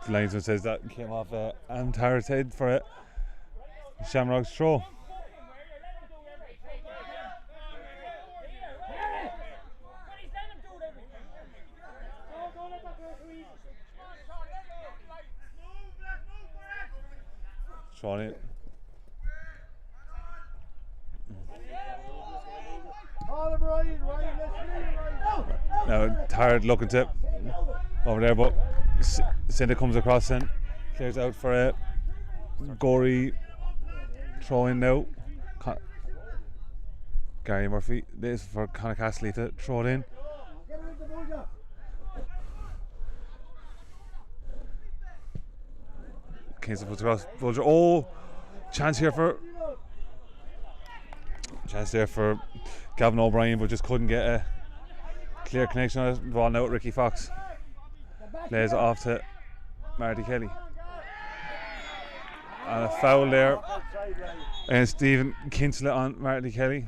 The linesman says that came off Tara's head for it. Shamrock's throw. Thrown in. Now tired looking tip over there, but Cinda comes across and clears out for a Gorey throw in now. Gary Murphy, this for Conor Castley to throw it in. Kingston puts across Bulger. Oh, chance there for Gavin O'Brien, but just couldn't get a clear connection on it. Ball now with Ricky Fox. Plays it off to Marty Kelly. And a foul there. And Stephen Kinsella on Marty Kelly.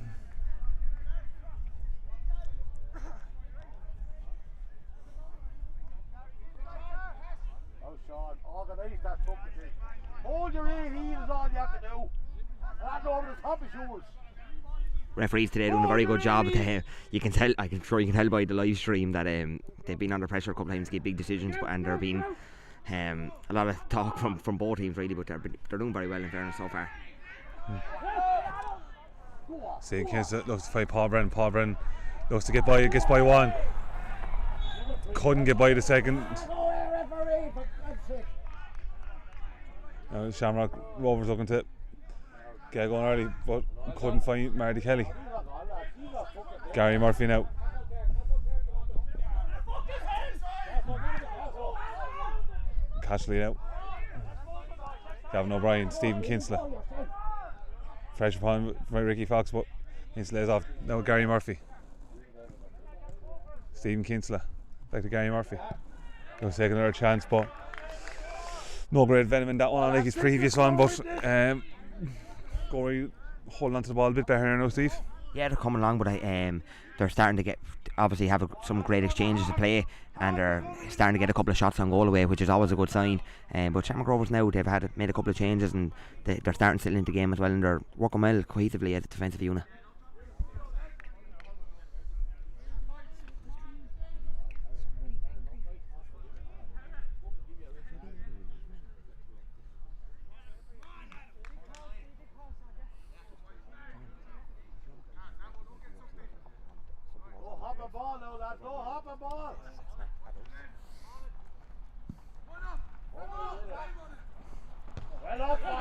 Hold your aim, is all you have to do. That's over the top of yours. Referees today doing a very good job. You can tell. I'm sure you can tell by the live stream that they've been under pressure a couple of times to get big decisions, and there have been a lot of talk from both teams really, but they're doing very well in fairness so far. See, Kinsella looks to fight Paul Brennan. Paul Brennan looks to get by. Gets by one. Couldn't get by the second. Now Shamrock Rovers looking to get going early, but couldn't find Marty Kelly. Gary Murphy now. Cashley out. Gavin O'Brien, Stephen Kinsella. Fresh upon by Ricky Fox, but Kinsella is off. Now Gary Murphy. Stephen Kinsella. Back to Gary Murphy. He'll take another chance, but no great venom in that one, like his previous one, but Gorey holding on to the ball a bit better now, Steve. Yeah, they're coming along, but they're starting to get, obviously have some great exchanges to play, and they're starting to get a couple of shots on goal away, which is always a good sign. But Shamrock Rovers now, they've made a couple of changes, and they're starting to settle into the game as well, and they're working well cohesively as a defensive unit.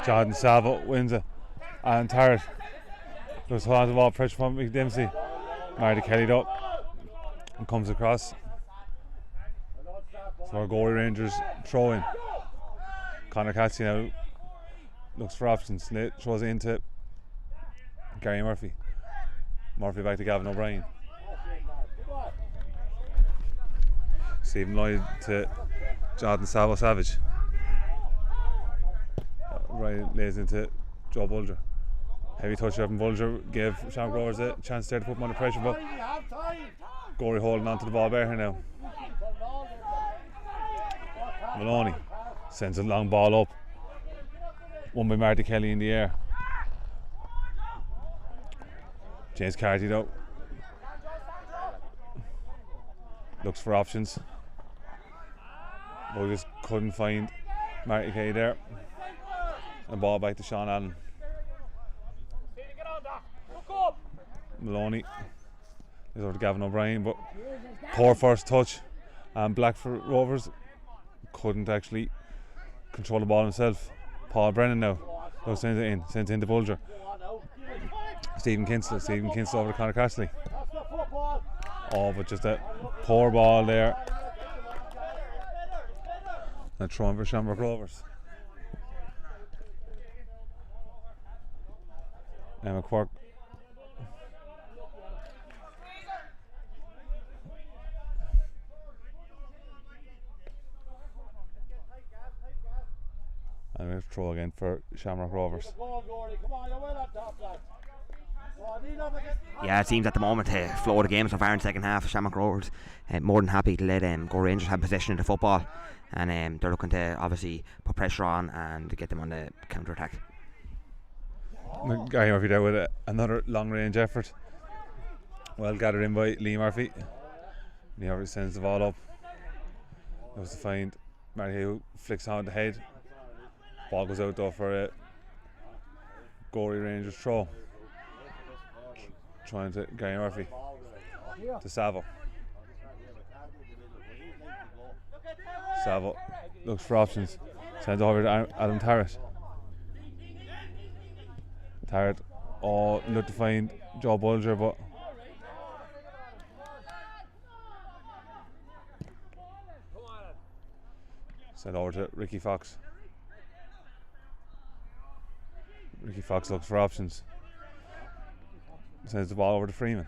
Jordan Salvo wins it, and tired. There's a lot of ball pressure from McDempsey. Marty Kelly up and comes across. So Gorey Rangers throw in. Conor Castley now looks for options. Throws it into Gary Murphy. Murphy back to Gavin O'Brien. Stephen Lloyd to Jordan Salvo Savage. Ryan lays into Joe Bulger. Heavy touch up, and Bulger gave Shamrock Rovers a chance there to put him under pressure, but Gorey holding on to the ball better here now. Maloney sends a long ball up. Won by Marty Kelly in the air. James Carty though looks for options, but we just couldn't find Marty Kelly there. And ball back to Sean Allen. Maloney is over to Gavin O'Brien, but poor first touch, and Black for Rovers couldn't actually control the ball himself. Paul Brennan now sends it in to Bulger. Stephen Kinsella over to Conor Castley. Oh, but just a poor ball there. And throwing for Shamrock Rovers. Emma Quirk. And we'll throw again for Shamrock Rovers. Yeah, it seems at the moment flow of the game so far in the second half. Shamrock Rovers more than happy to let Gorey Rangers have possession of the football, and they're looking to obviously put pressure on and to get them on the counter attack. Gary Murphy there with another long range effort. Well gathered in by Lee Murphy. Lee Murphy sends the ball up. Goes to find Marty, who flicks on the head. Ball goes out though for Gorey Rangers throw. Trying to Gary Murphy to Savo. Savo looks for options. Sends over to Adam Tarrant. Tarrant, looked to find Joe Bulger, but sent over to Ricky Fox. Ricky Fox looks for options. Sends the ball over to Freeman.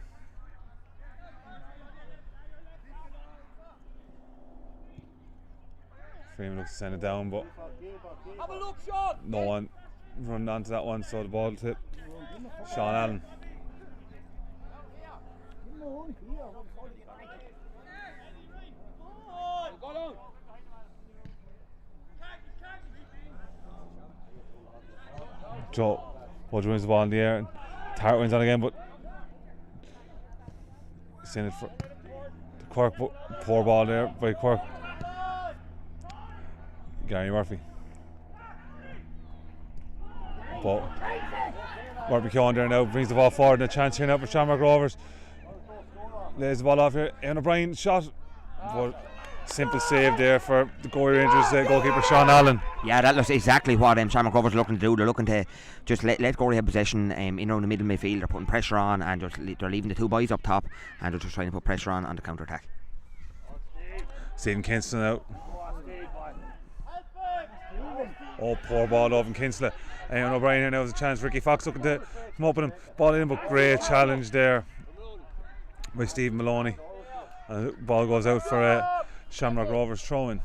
Freeman looks to send it down, but no one running onto that one, so the ball to Sean Allen. Joe Bulger wins the ball in the air, and Tarrant wins on again, but send it for the Quirk. Poor ball there by Quirk. Gary Murphy. But Murphy Keoghan there now brings the ball forward, and a chance here now for Shamrock Rovers. Lays the ball off here. Eamon O'Brien shot, but simple save there for the Gorey Rangers goalkeeper Sean Allen. Yeah, that looks exactly what Shamrock Rovers are looking to do. They're looking to just let Gorey have possession in around the middle midfield. They're putting pressure on, and they're leaving the two boys up top, and they're just trying to put pressure on the counter attack. Stephen Kinston out. Poor ball over Kinsler. Eamon O'Brien here now has a chance. Ricky Fox looking to come up with him. Ball in, but great challenge there by Stephen Maloney. And the ball goes out for a Shamrock Rovers throw-in.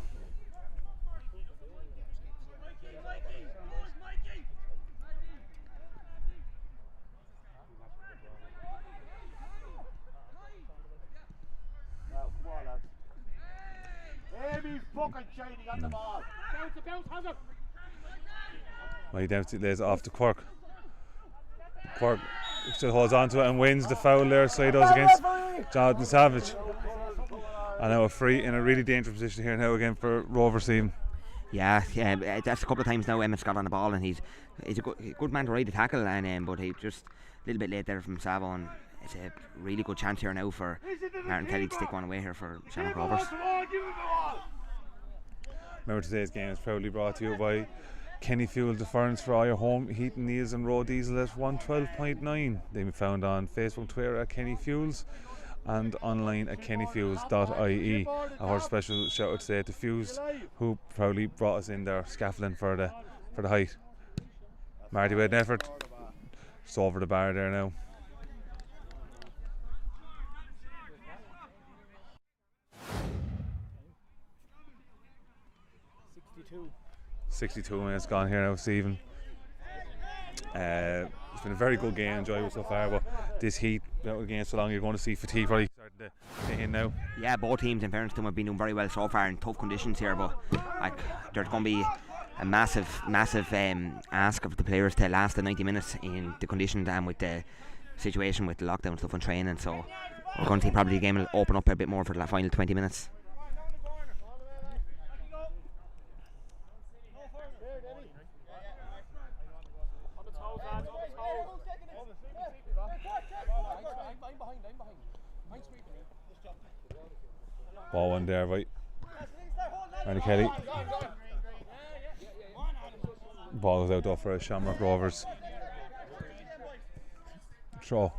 Fucking shining on the ball. He Dempsey lays it off to Quirk. Quirk still holds on to it and wins the foul there, so he does, against Jonathan Savage. And now a free in a really dangerous position here now again for Rovers team. Yeah, that's a couple of times now Emmett's got on the ball, and he's a good man to ride the tackle, and but he just a little bit late there from Savo, and it's a really good chance here now for Martin Kelly to stick one away here for Shamrock Rovers. Remember, today's game is proudly brought to you by Kenny Fuel Deference for all your home heating needs and road diesel at 112.9. They can be found on Facebook, Twitter at Kenny Fuels, and online at kennyfuels.ie. Our special shout out today to Fuse, who proudly brought us in their scaffolding for the height. Marty with an effort, just over the bar there now. 62 minutes gone here now, Stephen. It's been a very good game, enjoyable so far, but this heat, out of the game so long, you're going to see fatigue probably starting to get in now. Yeah, both teams in fairness to them have been doing very well so far in tough conditions here, but there's going to be a massive ask of the players to last the 90 minutes in the conditions and with the situation with the lockdown stuff and training, so we're going to see probably the game will open up a bit more for the final 20 minutes. Ball one there by Marty Kelly. Ball goes out though for a Shamrock Rovers throw.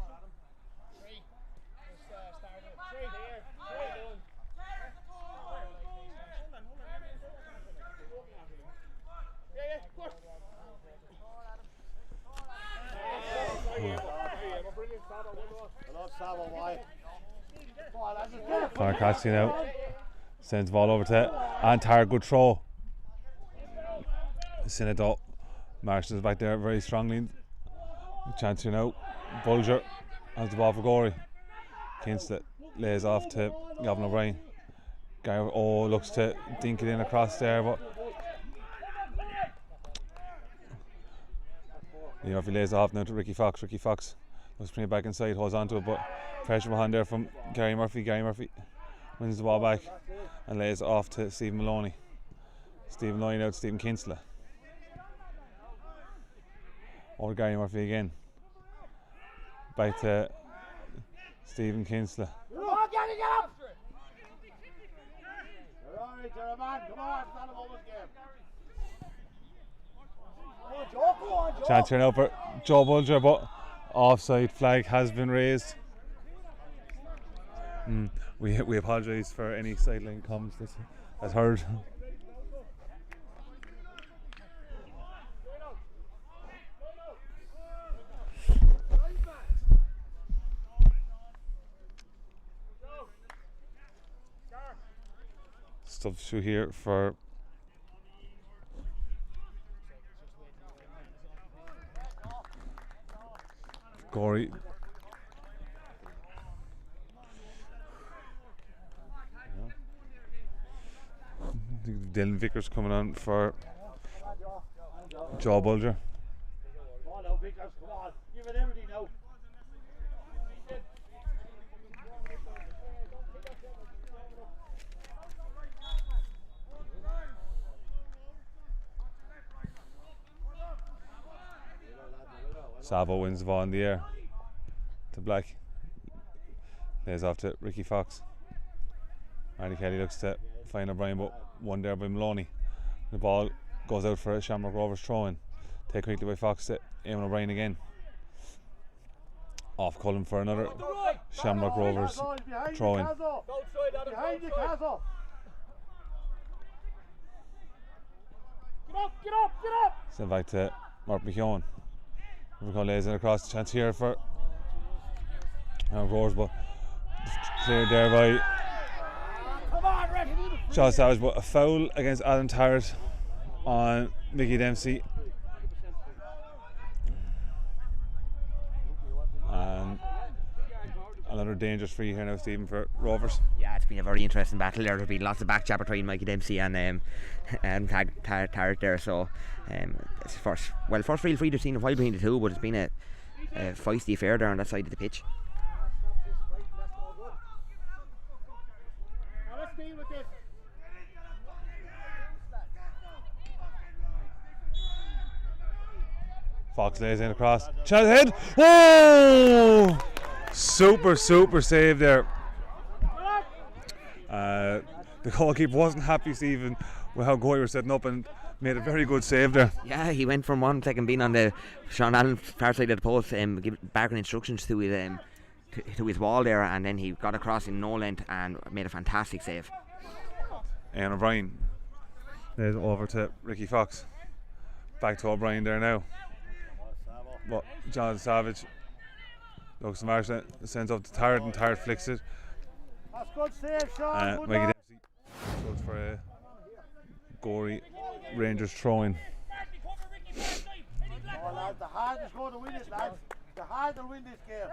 Connor Cassidy now sends the ball over to Antar. Good throw. Sinead Marshall's back there very strongly. Chance here now. Bulger has the ball for Gorey. Kinslet lays off to Gavin O'Brien. Gary looks to dink it in across there, but if he lays off now to Ricky Fox. Ricky Fox looks to bring it back inside, holds on to it, but pressure behind there from Gary Murphy. Gary Murphy wins the ball back and lays it off to Stephen Maloney. Stephen Maloney out to Stephen Kinsler. Over Gary Murphy again. Back to Stephen Kinsley. Come on, get up! You're alright, you're a man. Come on, it's not a woman's game. Go on, Joe. Chance here now for Joe Bulger, but offside flag has been raised. We apologise for any sideline comments that's heard. Substitute here for Gorey. Dylan Vickers coming on for Joe Bulger. Come on now, Vickers, come on. Give it everything now. Savo wins the ball in the air to Black. Lays off to Ricky Fox. Marty Kelly looks to find O'Brien, but one there by Maloney. The ball goes out for a Shamrock Rovers throw in. Take quickly by Fox to Eamon O'Brien again. Off Cullen for another Shamrock Rovers throw in. Behind the castle. Get up! Send back to Mark McKeown. McKeown lays in across, the chance here for Rovers, but cleared there by John Savage, but a foul against Alan Tarrant on Mickey Dempsey. And another dangerous free here now, Stephen, for Rovers. Yeah, it's been a very interesting battle there. There's been lots of back chat between Mikey Dempsey and Tarrant there. So it's first real free to seen a while between the two, but it's been a feisty affair there on that side of the pitch. Now let's deal with this. Fox lays in across. Chance ahead. Oh! Super save there. The goalkeeper wasn't happy, Stephen, with how Gorey were setting up, and made a very good save there. Yeah, he went from 1 second being on the Sean Allen far side of the post, barking instructions to his wall there, and then he got across in no length and made a fantastic save. And O'Brien lays over to Ricky Fox. Back to O'Brien there now. But John Savage looks to Marshall, sends up to Tarrant, and Tarrant flicks it. That's good save, Sean. Good Mikey man. Dempsey goes for a Gorey Rangers throw-in. Oh, lads, the hard is going to win it, lads. The hard will win this game.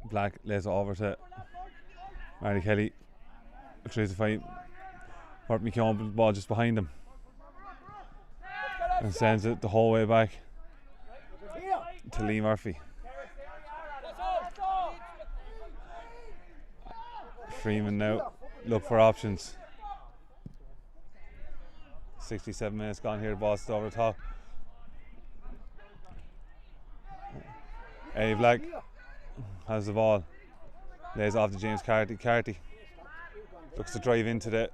Black lays it over to Marty Kelly. Tries to find Mark McKeown, but the ball just behind him. And sends it the whole way back to Lee Murphy. Freeman now look for options. 67 minutes gone here, ball's over the top. Eddie Black has the ball. Lays off to James Carty. Carty looks to drive into the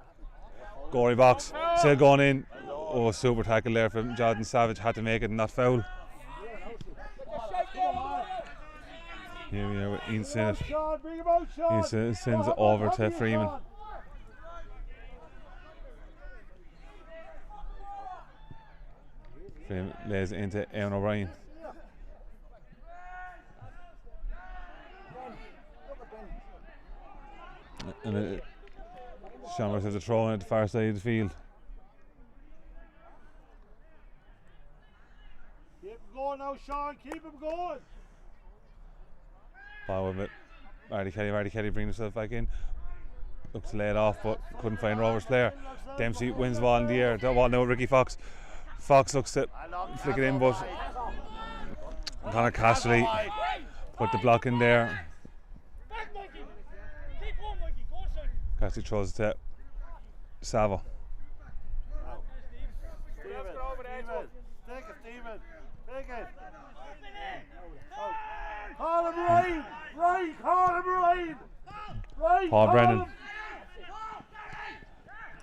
Gorey box. Still going in. Oh, super tackle there from Jordan Savage. Had to make it and not foul. Here we are with Ian Sinnott. Sean, bring him out, Sean. He sends it over to Freeman. Freeman lays it into Eamon O'Brien. And Shamrock has a throw in at the far side of the field. Keep him going now, Sean. Keep him going. Ball with it. Marty Kelly brings himself back in. Looks to lay it off, but couldn't find Rovers player. Dempsey wins the ball in the air. That ball now with Ricky Fox. Fox looks to flick it in, but Conor Casterly put the block in there. Casterly throws it to Savo. Take it. Call him Ryan. Ryan, call him Ryan. Ryan, Paul call Brennan. him.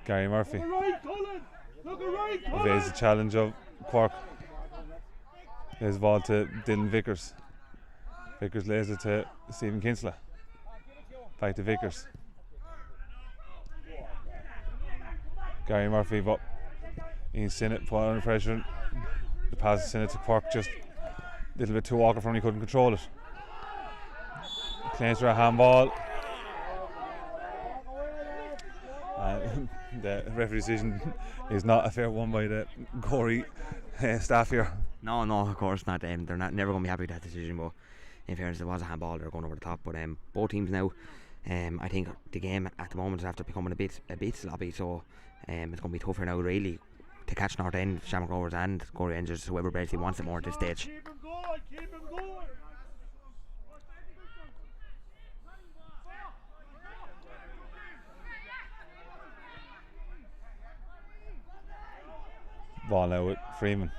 Gary Murphy. Look at Ryan, Cullen. Look at Ryan, Cullen. Evades the challenge of Cork. Lays the ball to Dylan Vickers. Vickers lays it to Stephen Kinsella. Back to Vickers. Gary Murphy, but Ian Sinnott put under pressure. The pass of Sinnott to Cork just a little bit too awkward from him, he couldn't control it. Claims for a handball. And the referee decision is not a fair one by the Gorey staff here. No, of course not. They're never going to be happy with that decision. But in fairness, it was a handball. They're going over the top. But both teams now, I think the game at the moment is after becoming a bit sloppy. So it's going to be tougher now, really, to catch North End, Shamrock Rovers, and Gorey Rangers, whoever basically wants it more at this stage. Keep him going, keep him going. Ball now with Freeman.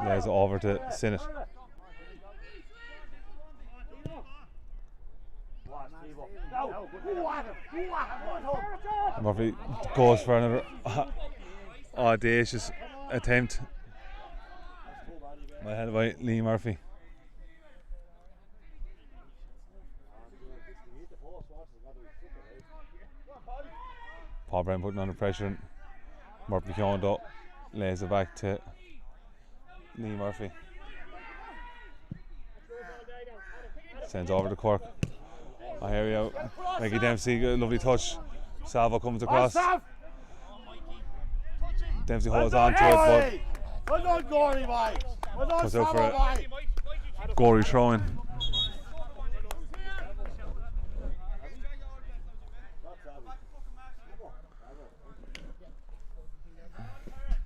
Lays it over to Sinnott. Murphy goes for another audacious attempt by Lee Murphy. Paul Brennan putting under pressure, and Murphy Kyondo lays it back to Lee Murphy. Sends over to Cork. Oh, here we go. Mikey Dempsey, a lovely touch. Salvo comes across. Dempsey holds on to it, but well done, Gorey, mate. Well done, puts out for Salvo, a mate. Gorey throwing.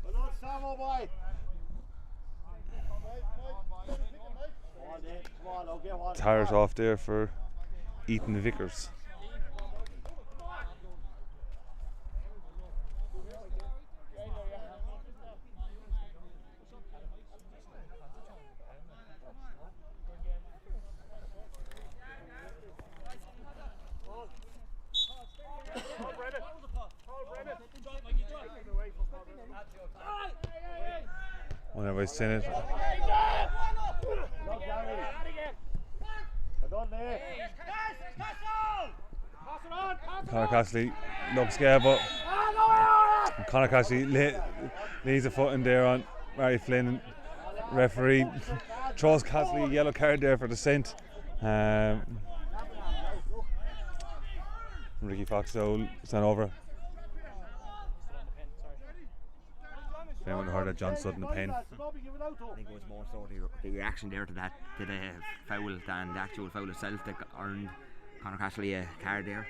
Well done, Salvo, mate. Tires off there for Ethan Vickers. Whenever I seen it. Conor Castley looks scared, but Conor Castley leaves a foot in there on Mary Flynn. Referee throws Castley a yellow card there for dissent. Ricky Fox so stand over. If anyone heard that John Sutton the pen. I think it was more so the reaction there to the foul than the actual foul itself that earned Conor Castley a card there.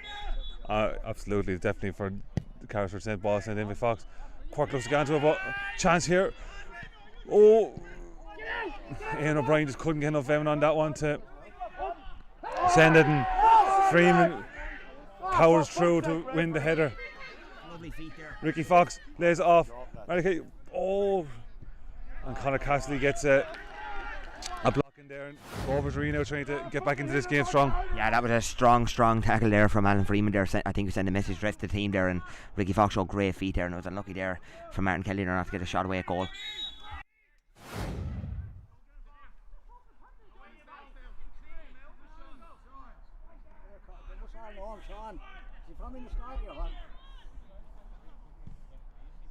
Absolutely, definitely for the character sent ball sent in by Fox. Cork looks to get into it, but chance here. Oh, Ian O'Brien just couldn't get enough venom on that one to send it, and Freeman powers through to win the header. Lovely feet there. Ricky Fox lays it off. Oh, and Conor Castley gets a block in there, and Rovers are now trying to get back into this game strong. Yeah, that was a strong tackle there from Alan Freeman there. I think he sent a message to the rest of the team there, and Ricky Fox showed great feet there, and it was unlucky there for Martin Kelly not to get a shot away at goal.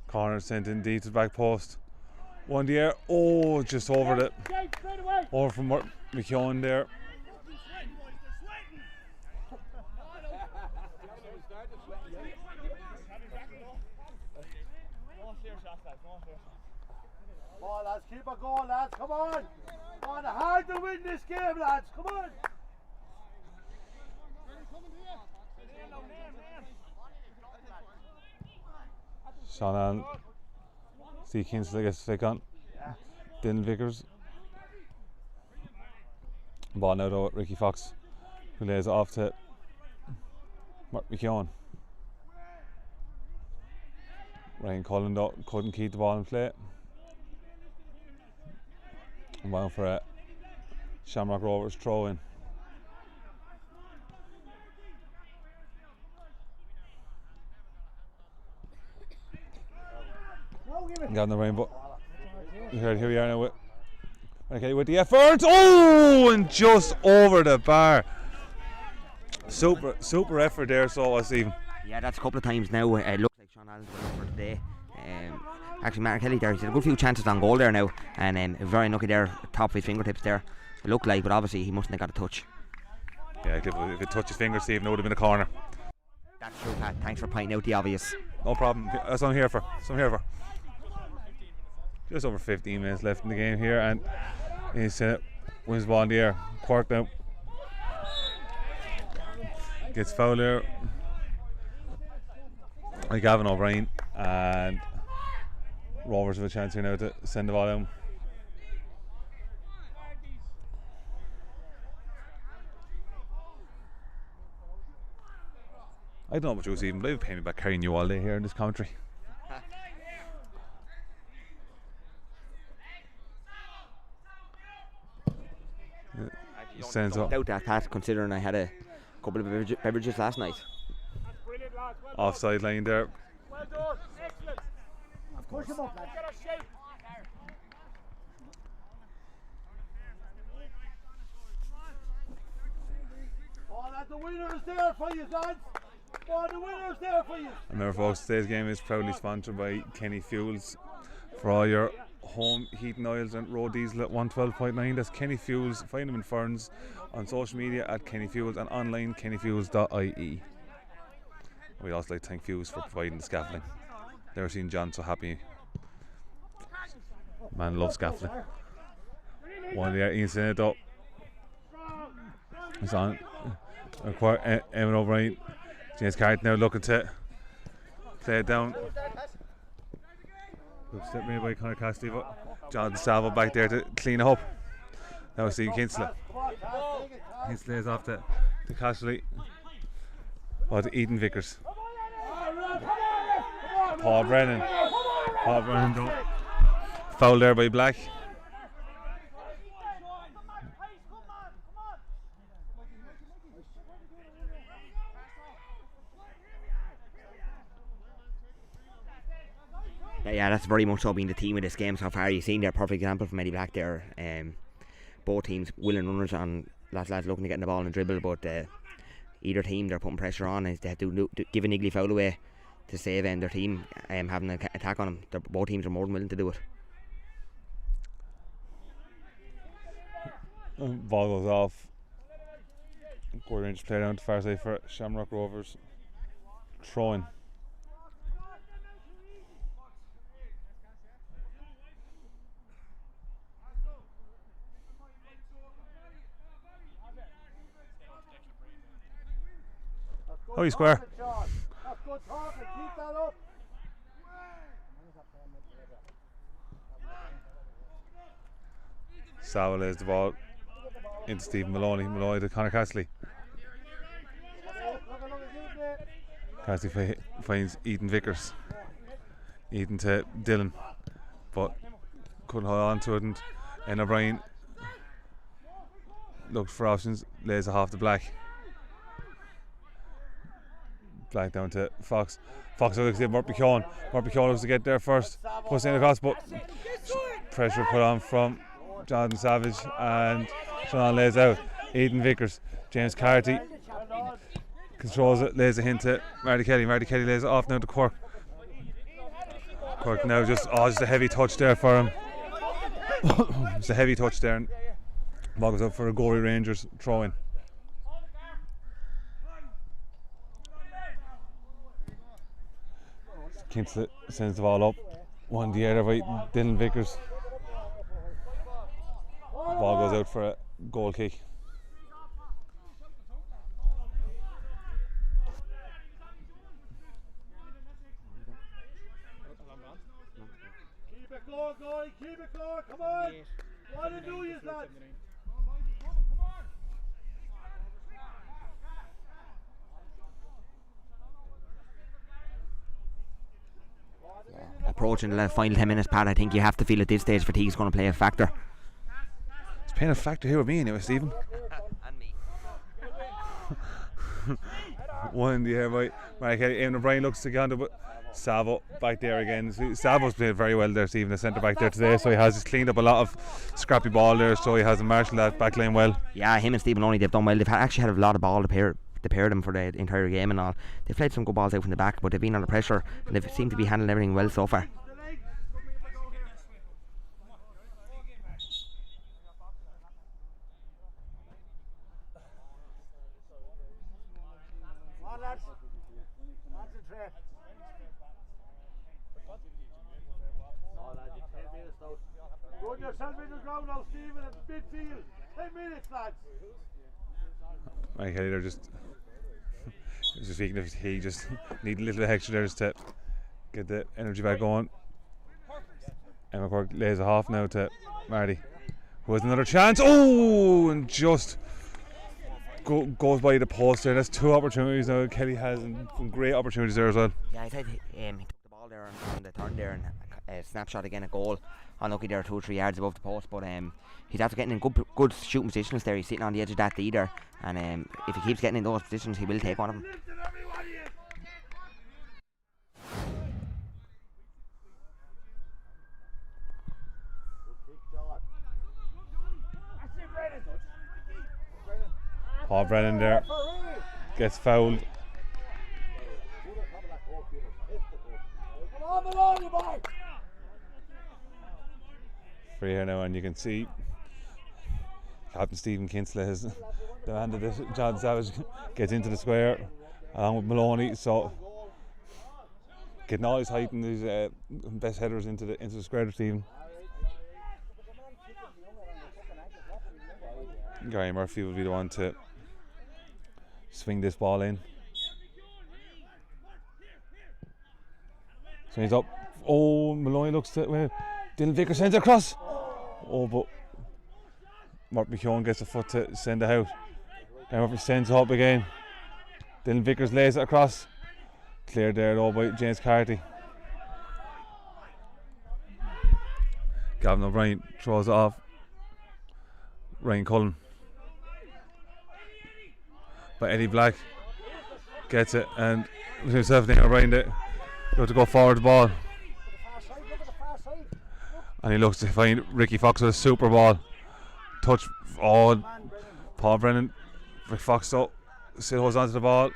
Corner sent indeed to the back post. One in the air. Oh, just over the over from McKeown there. Come on, lads, keep it going, lads. Come on. Come on, hard to win this game, lads. Come on. Shannon, Steve Kinsley gets to take on Dylan Vickers. Ball now to Ricky Fox, who lays it off to Mark McKeown. Ryan Cullen couldn't keep the ball in play. I'm going for a Shamrock Rovers throw in. Got in the rainbow. Here we are now with the effort. Oh, and just over the bar. Super effort there, so us even. Yeah, that's a couple of times now. It looks like Sean Allen's going up for today. Actually, Mark Kelly there, he's had a good few chances on goal there now, and very unlucky there, top of his fingertips there. It looked like, but obviously he mustn't have got a touch. Yeah, if it touched his fingers, Stephen, it would have been a corner. That's true, Pat. Thanks for pointing out the obvious. No problem. That's what I'm here for. Just over 15 minutes left in the game here, and he's wins ball in the air. Quirk now gets fouled there by Gavin O'Brien, and Rovers have a chance here now to send the ball down. I don't know about you, Stephen, but they've paid me back carrying you all day here in this country. I don't doubt that, Pat, considering I had a couple of beverages last night. Offside line there. Well done. Excellent. Push him up, lads. Oh, lad, the winner is there for you, lads. Oh, the winner is there for you. Remember, folks, today's game is proudly sponsored by Kenny Fuels. For all your home heating oils and road diesel at 112.9, that's Kenny Fuels. Find them in Ferns, on social media at Kenny Fuels, and online kennyfuels.ie. We'd also like to thank Fuels for providing the scaffolding. Never seen John so happy. Man loves scaffolding. One there, Ian Sinnott though. It's on. Eamon O'Brien. James Carrick now looking to play it down. Good step made by Conor Cassidy, but John Salvo back there to clean up. Now we see Kinsley. Kinsley is off to Cassidy. Or to Eden Vickers. Paul Brennan though. Foul there by Black. Yeah, that's very much so been the theme of this game so far. You've seen their perfect example from Eddie Black there. Both teams willing runners on lads looking to get in the ball and dribble, but either team they're putting pressure on is they have to give a niggly foul away to save their team having an attack on them. Both teams are more than willing to do it. Ball goes off. Gorey Rangers play down to far side for Shamrock Rovers. Throwing. Oh, you square. That's good talking. Keep that up. Sava lays the ball into Stephen Maloney. Maloney to Conor Cassidy. Cassidy finds Eden Vickers. Eden to Dylan, but couldn't hold on to it, and O'Brien looked for options, lays it off to Black. Black down to Fox. Fox looks at Murphy Keown. Murphy Keown looks to get there first. Puts in across, but pressure put on from Jonathan Savage, and Sean lays out. Eden Vickers. James Carty controls it, lays a hint to Marty Kelly. Marty Kelly lays it off now to Quirk. Quirk now just a heavy touch there for him. Just a heavy touch there, and ball goes up for a Gorey Rangers throw in. Kinsley sends the ball up. One the other by Dylan Vickers. The ball goes out for a goal kick. Keep it going, Gorey. Keep it going. Come on. What to do, you lads? Approaching the final 10 minutes, Pat, I think you have to feel at this stage fatigue's going to play a factor. playing a factor here with me anyway, Stephen. And me. One in the air, right. Eamon O'Brien looks to get on, but Savo back there again. Savo's played very well there, Stephen, the centre back there today. So he has cleaned up a lot of scrappy ball there. So he has marshalled that back line well. Yeah, him and Stephen Only, they've done well. They've actually had a lot of ball to pair them for the entire game and all. They've played some good balls out from the back, but they've been under pressure and they seem to be handling everything well so far. Run yourself in the ground now, Stephen, in midfield. 10 minutes, lads. Mike Kelly there just speaking of, he just need a little extra there just to get the energy back going. Emma Quirk lays it off now to Marty, who has another chance. Oh, and just goes by the post there. That's 2 opportunities now Kelly has, and some great opportunities there as well. Yeah, I thought he took the ball there on the turn there and snapshot again, a goal. Unlucky there, 2 or 3 yards above the post, but he's after getting in good shooting positions there. He's sitting on the edge of that leader, and if he keeps getting in those positions, he will take one of them. Paul Brennan there gets fouled. Free here now, and you can see Captain Stephen Kinsley has demanded that John Savage gets into the square along with Maloney, so getting all his height and his best headers into the square, Stephen. Gary Murphy will be the one to swing this ball in. So he's up. Oh, Maloney looks to Dylan Vickers sends it across. Oh, but Mark McKeown gets a foot to send it out. Gary Murphy sends it up again. Dylan Vickers lays it across. Cleared there though by James Carty. Gavin O'Brien throws it off. Ryan Cullen. But Eddie Black gets it, and with himself and O'Brien they look to go forward the ball. And he looks to find Ricky Fox with a super ball. Touch, oh, Paul Brennan. Rick Fox though still holds onto the ball.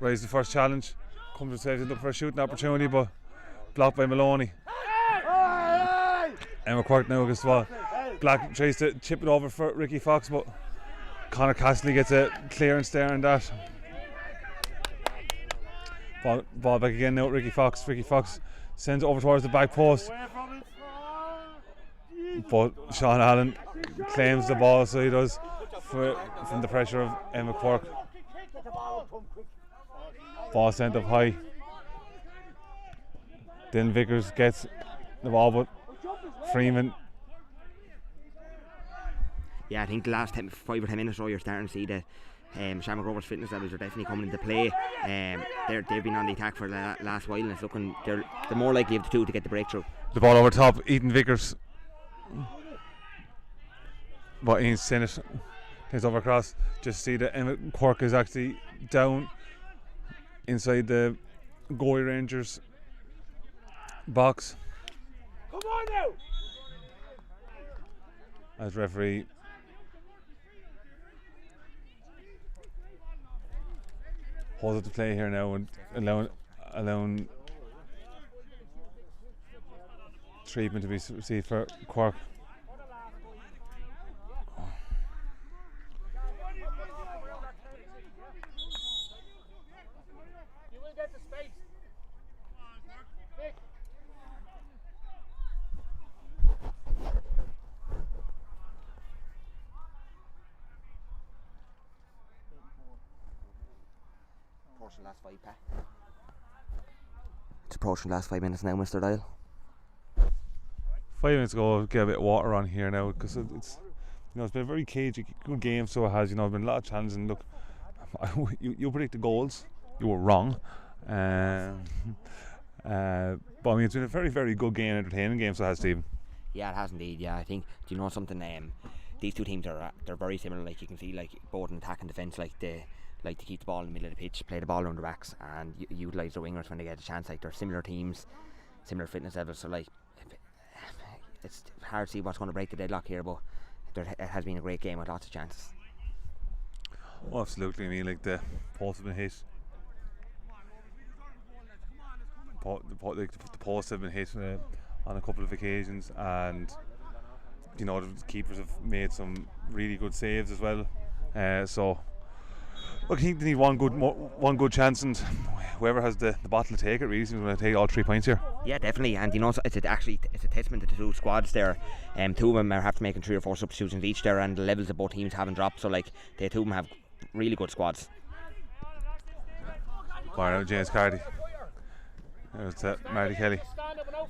Raises the first challenge. Comes and saves it, look for a shooting opportunity, but blocked by Maloney. Emma Quirk now against the ball. Black tries to chip it over for Ricky Fox, but Conor Castley gets a clearance there and that. Ball back again now at Ricky Fox. Ricky Fox sends it over towards the back post, but Sean Allen claims the ball, so he does from the pressure of Emma Quirk. Ball sent up high. Dylan Vickers gets the ball, but Freeman. Yeah, I think the last 5 or 10 minutes, you're starting to see the Shamrock Rovers fitness levels are definitely coming into play. They've been on the attack for the last while, and it's looking they're more likely of the two to get the breakthrough. The ball over top, Ethan Vickers. But Ian Sinnott takes over across. Just see that Emma Quirk is actually down inside the Gorey Rangers box. Come on now! As referee holds up the play here now and allowing treatment to be received for Quirk. You will get the space. It's approaching the last 5 minutes now, Mr. Dial. 5 minutes ago, get a bit of water on here now because it's it's been a very cagey, good game. So it has, been a lot of challenges. And look, you predicted goals, you were wrong. But I mean, it's been a very, very good game, entertaining game. So it has, Stephen. Yeah, it has indeed. Yeah, I think. Do you know something? these two teams they're very similar. Like, you can see, like, both in attack and defence, like, they like to keep the ball in the middle of the pitch, play the ball around their backs, and utilise their wingers when they get a chance. Like, they're similar teams, similar fitness levels, so like it's hard to see what's going to break the deadlock here, but it has been a great game with lots of chances. Oh, absolutely. I mean, like, the posts have been hit. The posts have been hit on a couple of occasions, and you know, the keepers have made some really good saves as well. So look, I think they need one good chance, and whoever has the bottle to take it really seems going to take all 3 points here. Yeah, definitely, and you know, it's a testament to the two squads there. Two of them are having to making 3 or 4 substitutions each there, and the levels of both teams haven't dropped. So like, the two of them have really good squads. Fire out James Carty. There's Marty Kelly.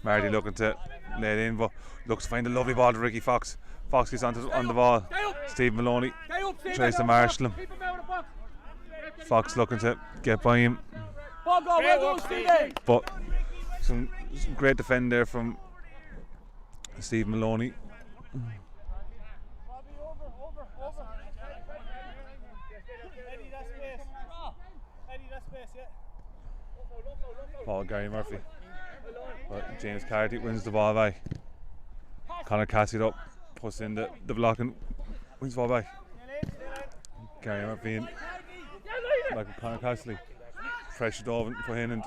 Marty looking to lay it in, but looks to find a lovely ball to Ricky Fox. Fox gets on the ball. Steve Maloney tries to marshal him. Fox looking to get by him, but some great defend there from Steve Maloney. Paul Gary Murphy. But James Carty wins the ball back. Conor Cassidy up, puts in the block and wins the ball back. Gary Murphy in. Like Conor Cassidy. Pressured over and put in, and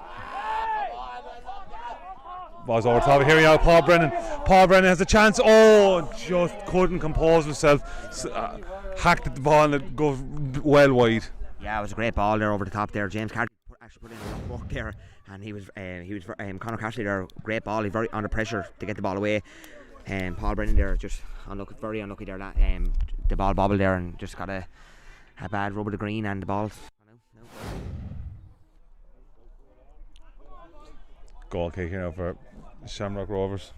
ball's over top. Here we are, Paul Brennan. Paul Brennan has a chance. Oh, just couldn't compose himself. Hacked at the ball and it goes well wide. Yeah, it was a great ball there over the top there. James Carty actually put in a lot of work there, and he was Conor Cassidy there. Great ball. He's very under pressure to get the ball away. Paul Brennan there just very unlucky there. That the ball bobbled there and just got a bad rub of the green, and the ball's Goal kick here now for Shamrock Rovers.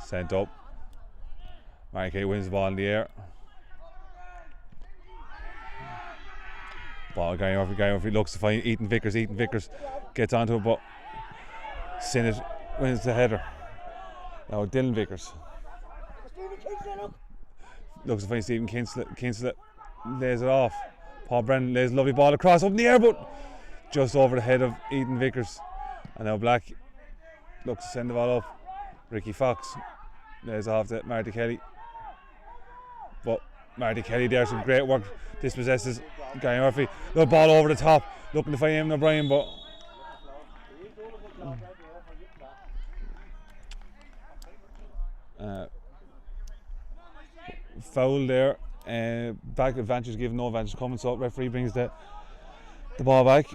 Sent up. Mary Kay wins the ball in the air. Ball Gary Murphy looks to find Ethan Vickers. Ethan Vickers gets onto it, but Sinnott wins the header. Now Dylan Vickers looks to find Stephen Kinslett lays it off. Paul Brennan lays a lovely ball across up in the air, but just over the head of Ethan Vickers. And now Black looks to send the ball up. Ricky Fox lays off to Marty Kelly, but Marty Kelly there, some great work, dispossesses Gary Murphy. The ball over the top, looking to find Eamon O'Brien, but foul there. Back advantage given, no advantage coming, so referee brings the ball back.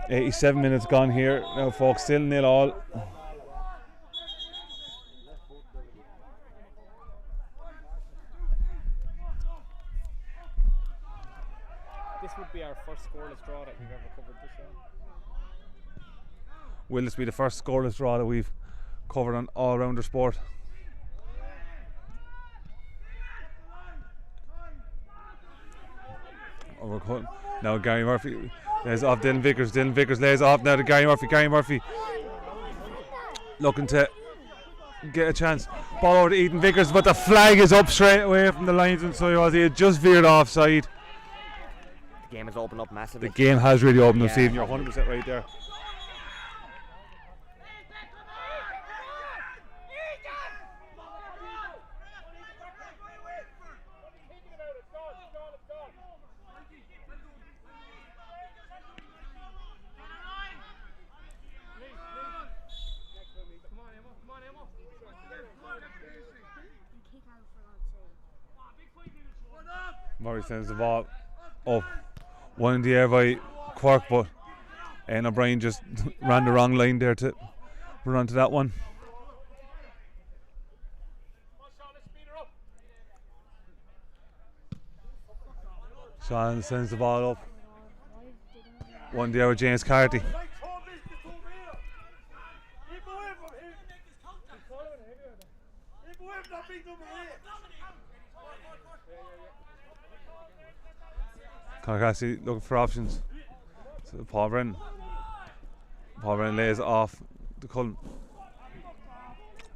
87 minutes gone here now, folks, still 0-0. This would be our first scoreless draw that we've ever covered this year. Will this be the first scoreless draw that we've covered on all-rounder sport? Overcut. Now Gary Murphy lays off Dylan Vickers. Dylan Vickers lays off now to Gary Murphy. Gary Murphy looking to get a chance. Ball over to Ethan Vickers, but the flag is up straight away from the lines, and so he had just veered offside. The game has opened up massively. The game has really opened up, Stephen. You're 100% right there. Murray sends the ball up, one in the air by Quirk, but O'Brien just ran the wrong line there to run onto that one. Sean sends the ball up, one there with James Carty. Conor Cassidy looking for options. So Paul Brennan lays off the Cullen.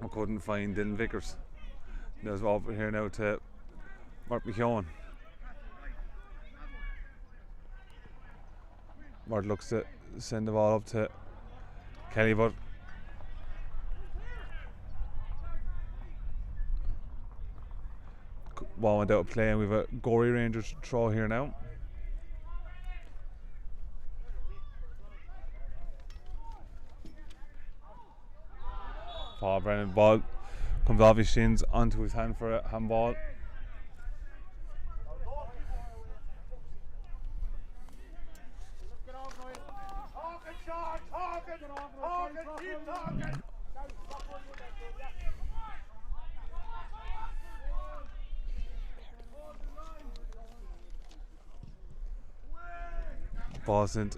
I couldn't find Dylan Vickers. There's over here now to Mark McKeown. Mark looks to send the ball up to Kelly, but ball went out of play, and we've a Gorey Rangers throw here now. Paul Brennan, ball comes off his shins onto his hand for a handball. Ball sent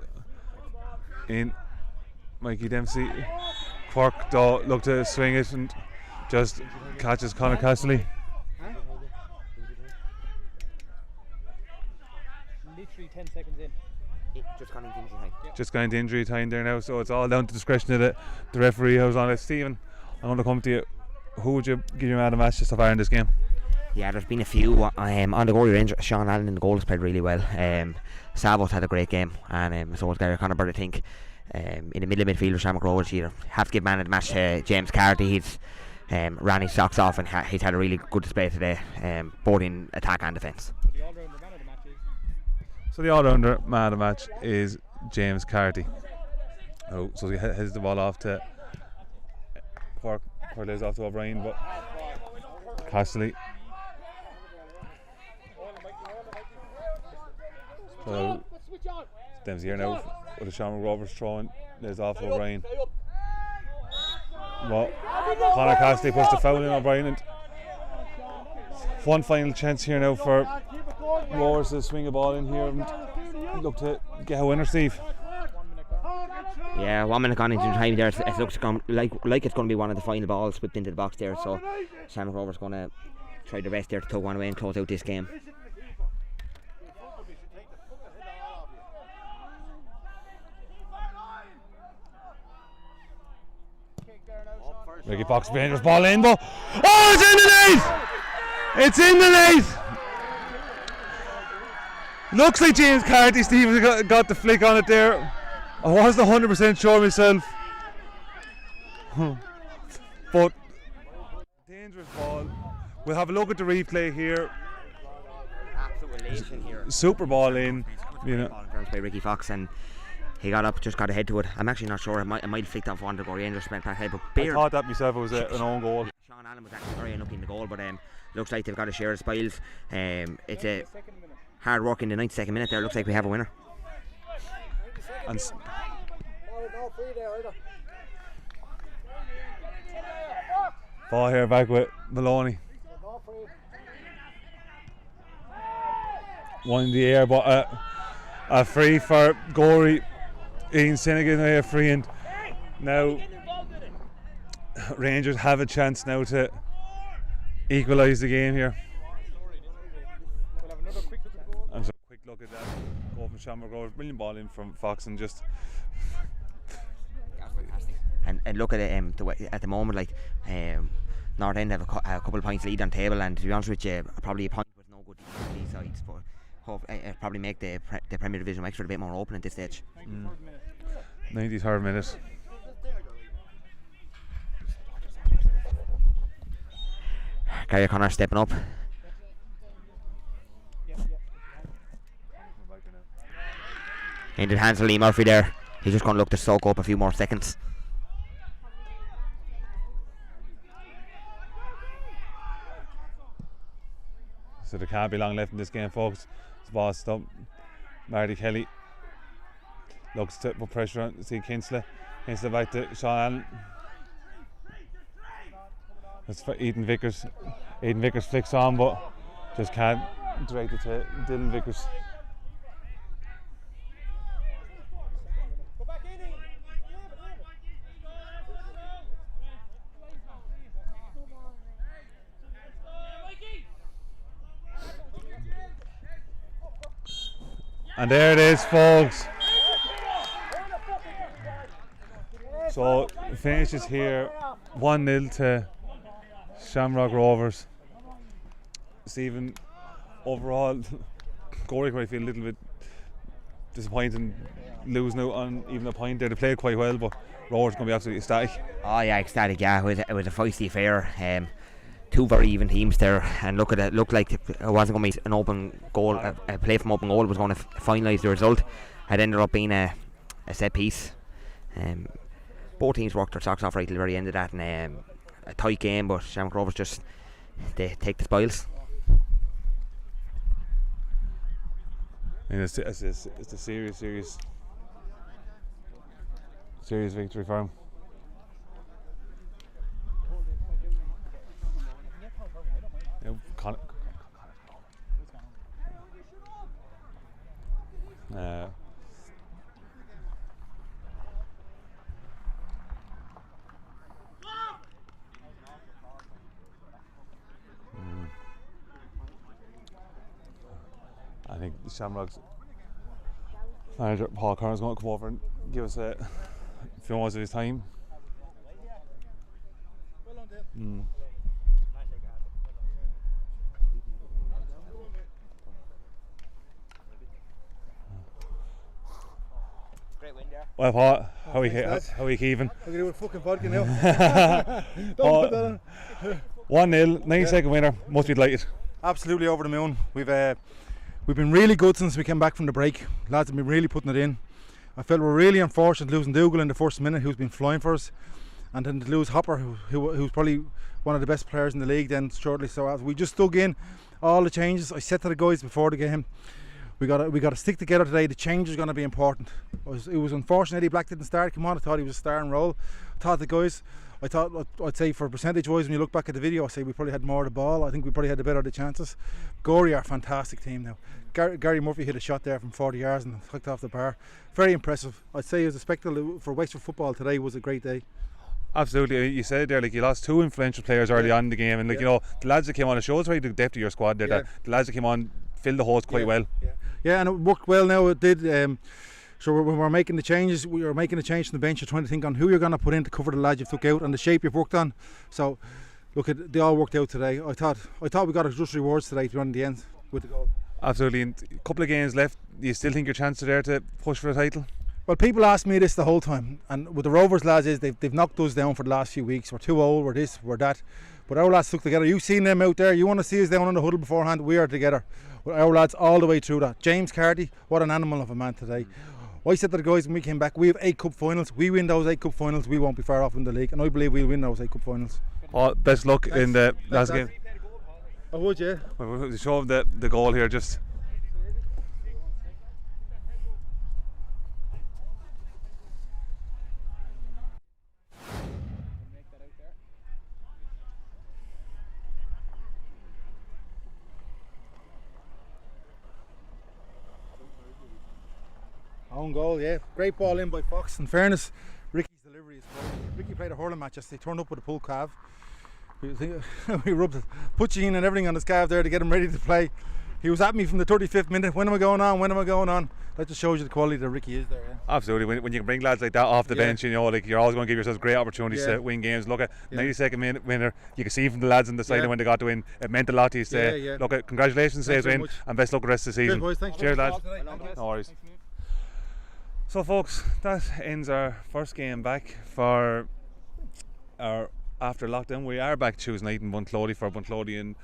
in. Mikey Dempsey. Quirk though looked to swing it and just catches Conor Castley. Literally 10 seconds in. Just gone into injury time. Just going into injury time there now, so it's all down to discretion of the referee who's on it. Stephen, I'm going to come to you. Who would you give your man of the match so far in this game? Yeah, there's been a few on the Gorey Rangers. Sean Allen in the goal has played really well. Savos had a great game, and so was Gary Conor. But I think in the middle of midfield with Shamrock Rovers, you have to give man of the match to James Carty. He's ran his socks off, and he's had a really good display today, both in attack and defence. So the all-rounder man of the match is James Carty. Oh, so he heads the ball off to Quirk lays off to O'Brien, but Castley. So Dempsey here now with the Shamrock Rovers throwing, lays off to O'Brien. But Conor Castley puts the foul in O'Brien, and one final chance here now for Rovers to swing a ball in here and look to get a winner, Steve. Yeah, 1 minute gone into time there. It looks like it's going to be one of the final balls whipped into the box there. So Shamrock Rovers going to try their best there to tug one away and close out this game. Ricky Fox Bander's ball in, but oh, it's in the net! It's in the net! Looks like James Carty, Stevens got the flick on it there. I wasn't 100% sure myself. But dangerous ball. We'll have a look at the replay here. Absolute elation here. Super ball in, you know. By Ricky Fox, and he got up, just got a head to it. I'm actually not sure. It might have flicked off one of the Gorey Rangers back head, but I thought that myself, it was an own goal. Sean Allen was actually very unlucky in the goal, but looks like they've got a share of spoils. It's a hard work in the 92nd minute there. Looks like we have a winner. And ball here back with Maloney. One in the air, but a free for Gorey. Ian Senegan a free, and now Rangers have a chance now to equalise the game here. And so quick look at that goal from Shamrock Rovers, brilliant ball in from Fox, and just and look at it at the moment, like North End have a couple of points lead on table, and to be honest with you, probably a point was no good for these sides, but hope probably make the Premier Division Wexford a bit more open at this stage. 93rd minute. Gary Conor stepping up. Into the hands of Lee Murphy there. He's just going to look to soak up a few more seconds. So there can't be long left in this game, folks. It's boss up. Marty Kelly looks to put pressure on see Kinsley. Kinsley back to Sean Allen. That's for Eden Vickers. Eden Vickers flicks on, but just can't direct it to Dylan Vickers. And there it is, folks. So finishes here 1-0 to Shamrock Rovers. Stephen, overall, Gorey might feel a little bit disappointing losing out on even a point there. They played quite well, but Rovers going to be absolutely ecstatic. Oh yeah, ecstatic. Yeah, it was a feisty affair. Two very even teams there, and look at it. Looked like it wasn't going to be an open goal. A play from open goal was going to finalise the result. It ended up being a set piece. Both teams worked their socks off right till the very end of that, and a tight game. But Shamrock Rovers just they take the spoils. And it's a serious victory for him. I think Shamrock's manager Paul Curran is going to come over and give us a few moments of his time. Great win there. Well, Paul, how are you keeping? I'm going to do a fucking vodka now. Don't put that on. 1-0, 90-second winner. Must be delighted. Absolutely over the moon. We've been really good since we came back from the break. Lads have been really putting it in. I felt we're really unfortunate losing Dougal in the first minute, who's been flying for us, and then to lose Hopper, who's probably one of the best players in the league then shortly. So as we just dug in all the changes, I said to the guys before the game, we got to stick together today. The change is going to be important. It was unfortunate Eddie Black didn't start. Come on, I thought he was a star and roll. I'd say for percentage wise, when you look back at the video, I say we probably had more of the ball. I think we probably had the better of the chances. Gorey are a fantastic team now. Gary Murphy hit a shot there from 40 yards and hooked off the bar. Very impressive. I'd say as a spectacle for Wexford football today was a great day. Absolutely, you said there, like, you lost two influential players early on in the game, and like, you know, the lads that came on, it shows right the depth of your squad there. The lads that came on filled the holes quite well. Yeah, and it worked well now. It did. So when we're making the changes, we are making a change from the bench. You're trying to think on who you're going to put in to cover the lads you've took out and the shape you've worked on. So look, they all worked out today. I thought we got just rewards today to run the end with the goal. Absolutely. And a couple of games left. Do you still think your chances are there to push for the title? Well, people ask me this the whole time, and with the Rovers lads is they've knocked us down for the last few weeks. We're too old, we're this, we're that. But our lads stuck together. You've seen them out there. You want to see us down in the huddle beforehand? We are together. With our lads all the way through that. James Carty, what an animal of a man today. I said to the guys when we came back, we have 8 cup finals. We win those 8 cup finals, we won't be far off in the league, and I believe we'll win those 8 cup finals. Best luck in the last game. I would, yeah. We'll show them the goal here just. Own goal, yeah. Great ball in by Fox. In fairness, Ricky's delivery is great. Ricky played a hurling match yesterday. He turned up with a pulled calf. We rubbed putching and everything on his calf there to get him ready to play. He was at me from the 35th minute. When am I going on? When am I going on? That just shows you the quality that Ricky is there. Yeah. Absolutely. When you can bring lads like that off the bench, you know, like, you're always going to give yourselves great opportunities to win games. Look at 92nd minute winner. You can see from the lads on the side when they got to win, it meant a lot to you. Look at congratulations, says win, and best luck the rest of the season. Cheers, boys. Cheers, lads. No worries. So folks, that ends our first game back for our after lockdown. We are back Tuesday night in Bunclody for Bunclody and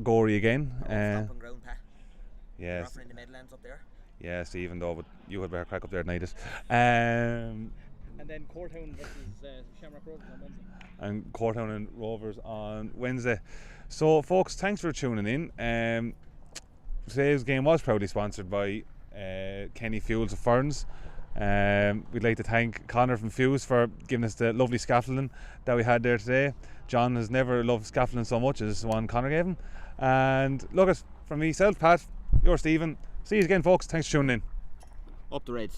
Gorey again. Ground, Pat. Yes. Offering the Midlands up there. Yeah, Stephen, though, but you had better crack up there tonight. And then Courtown versus Shamrock Rovers on Wednesday. And Courtown and Rovers on Wednesday. So folks, thanks for tuning in. Today's game was proudly sponsored by Kenny Fuels of Ferns. We'd like to thank Connor from Fuse for giving us the lovely scaffolding that we had there today. John has never loved scaffolding so much as the one Connor gave him. And look, from myself, Pat, you're Stephen. See you again, folks. Thanks for tuning in. Up the Reds.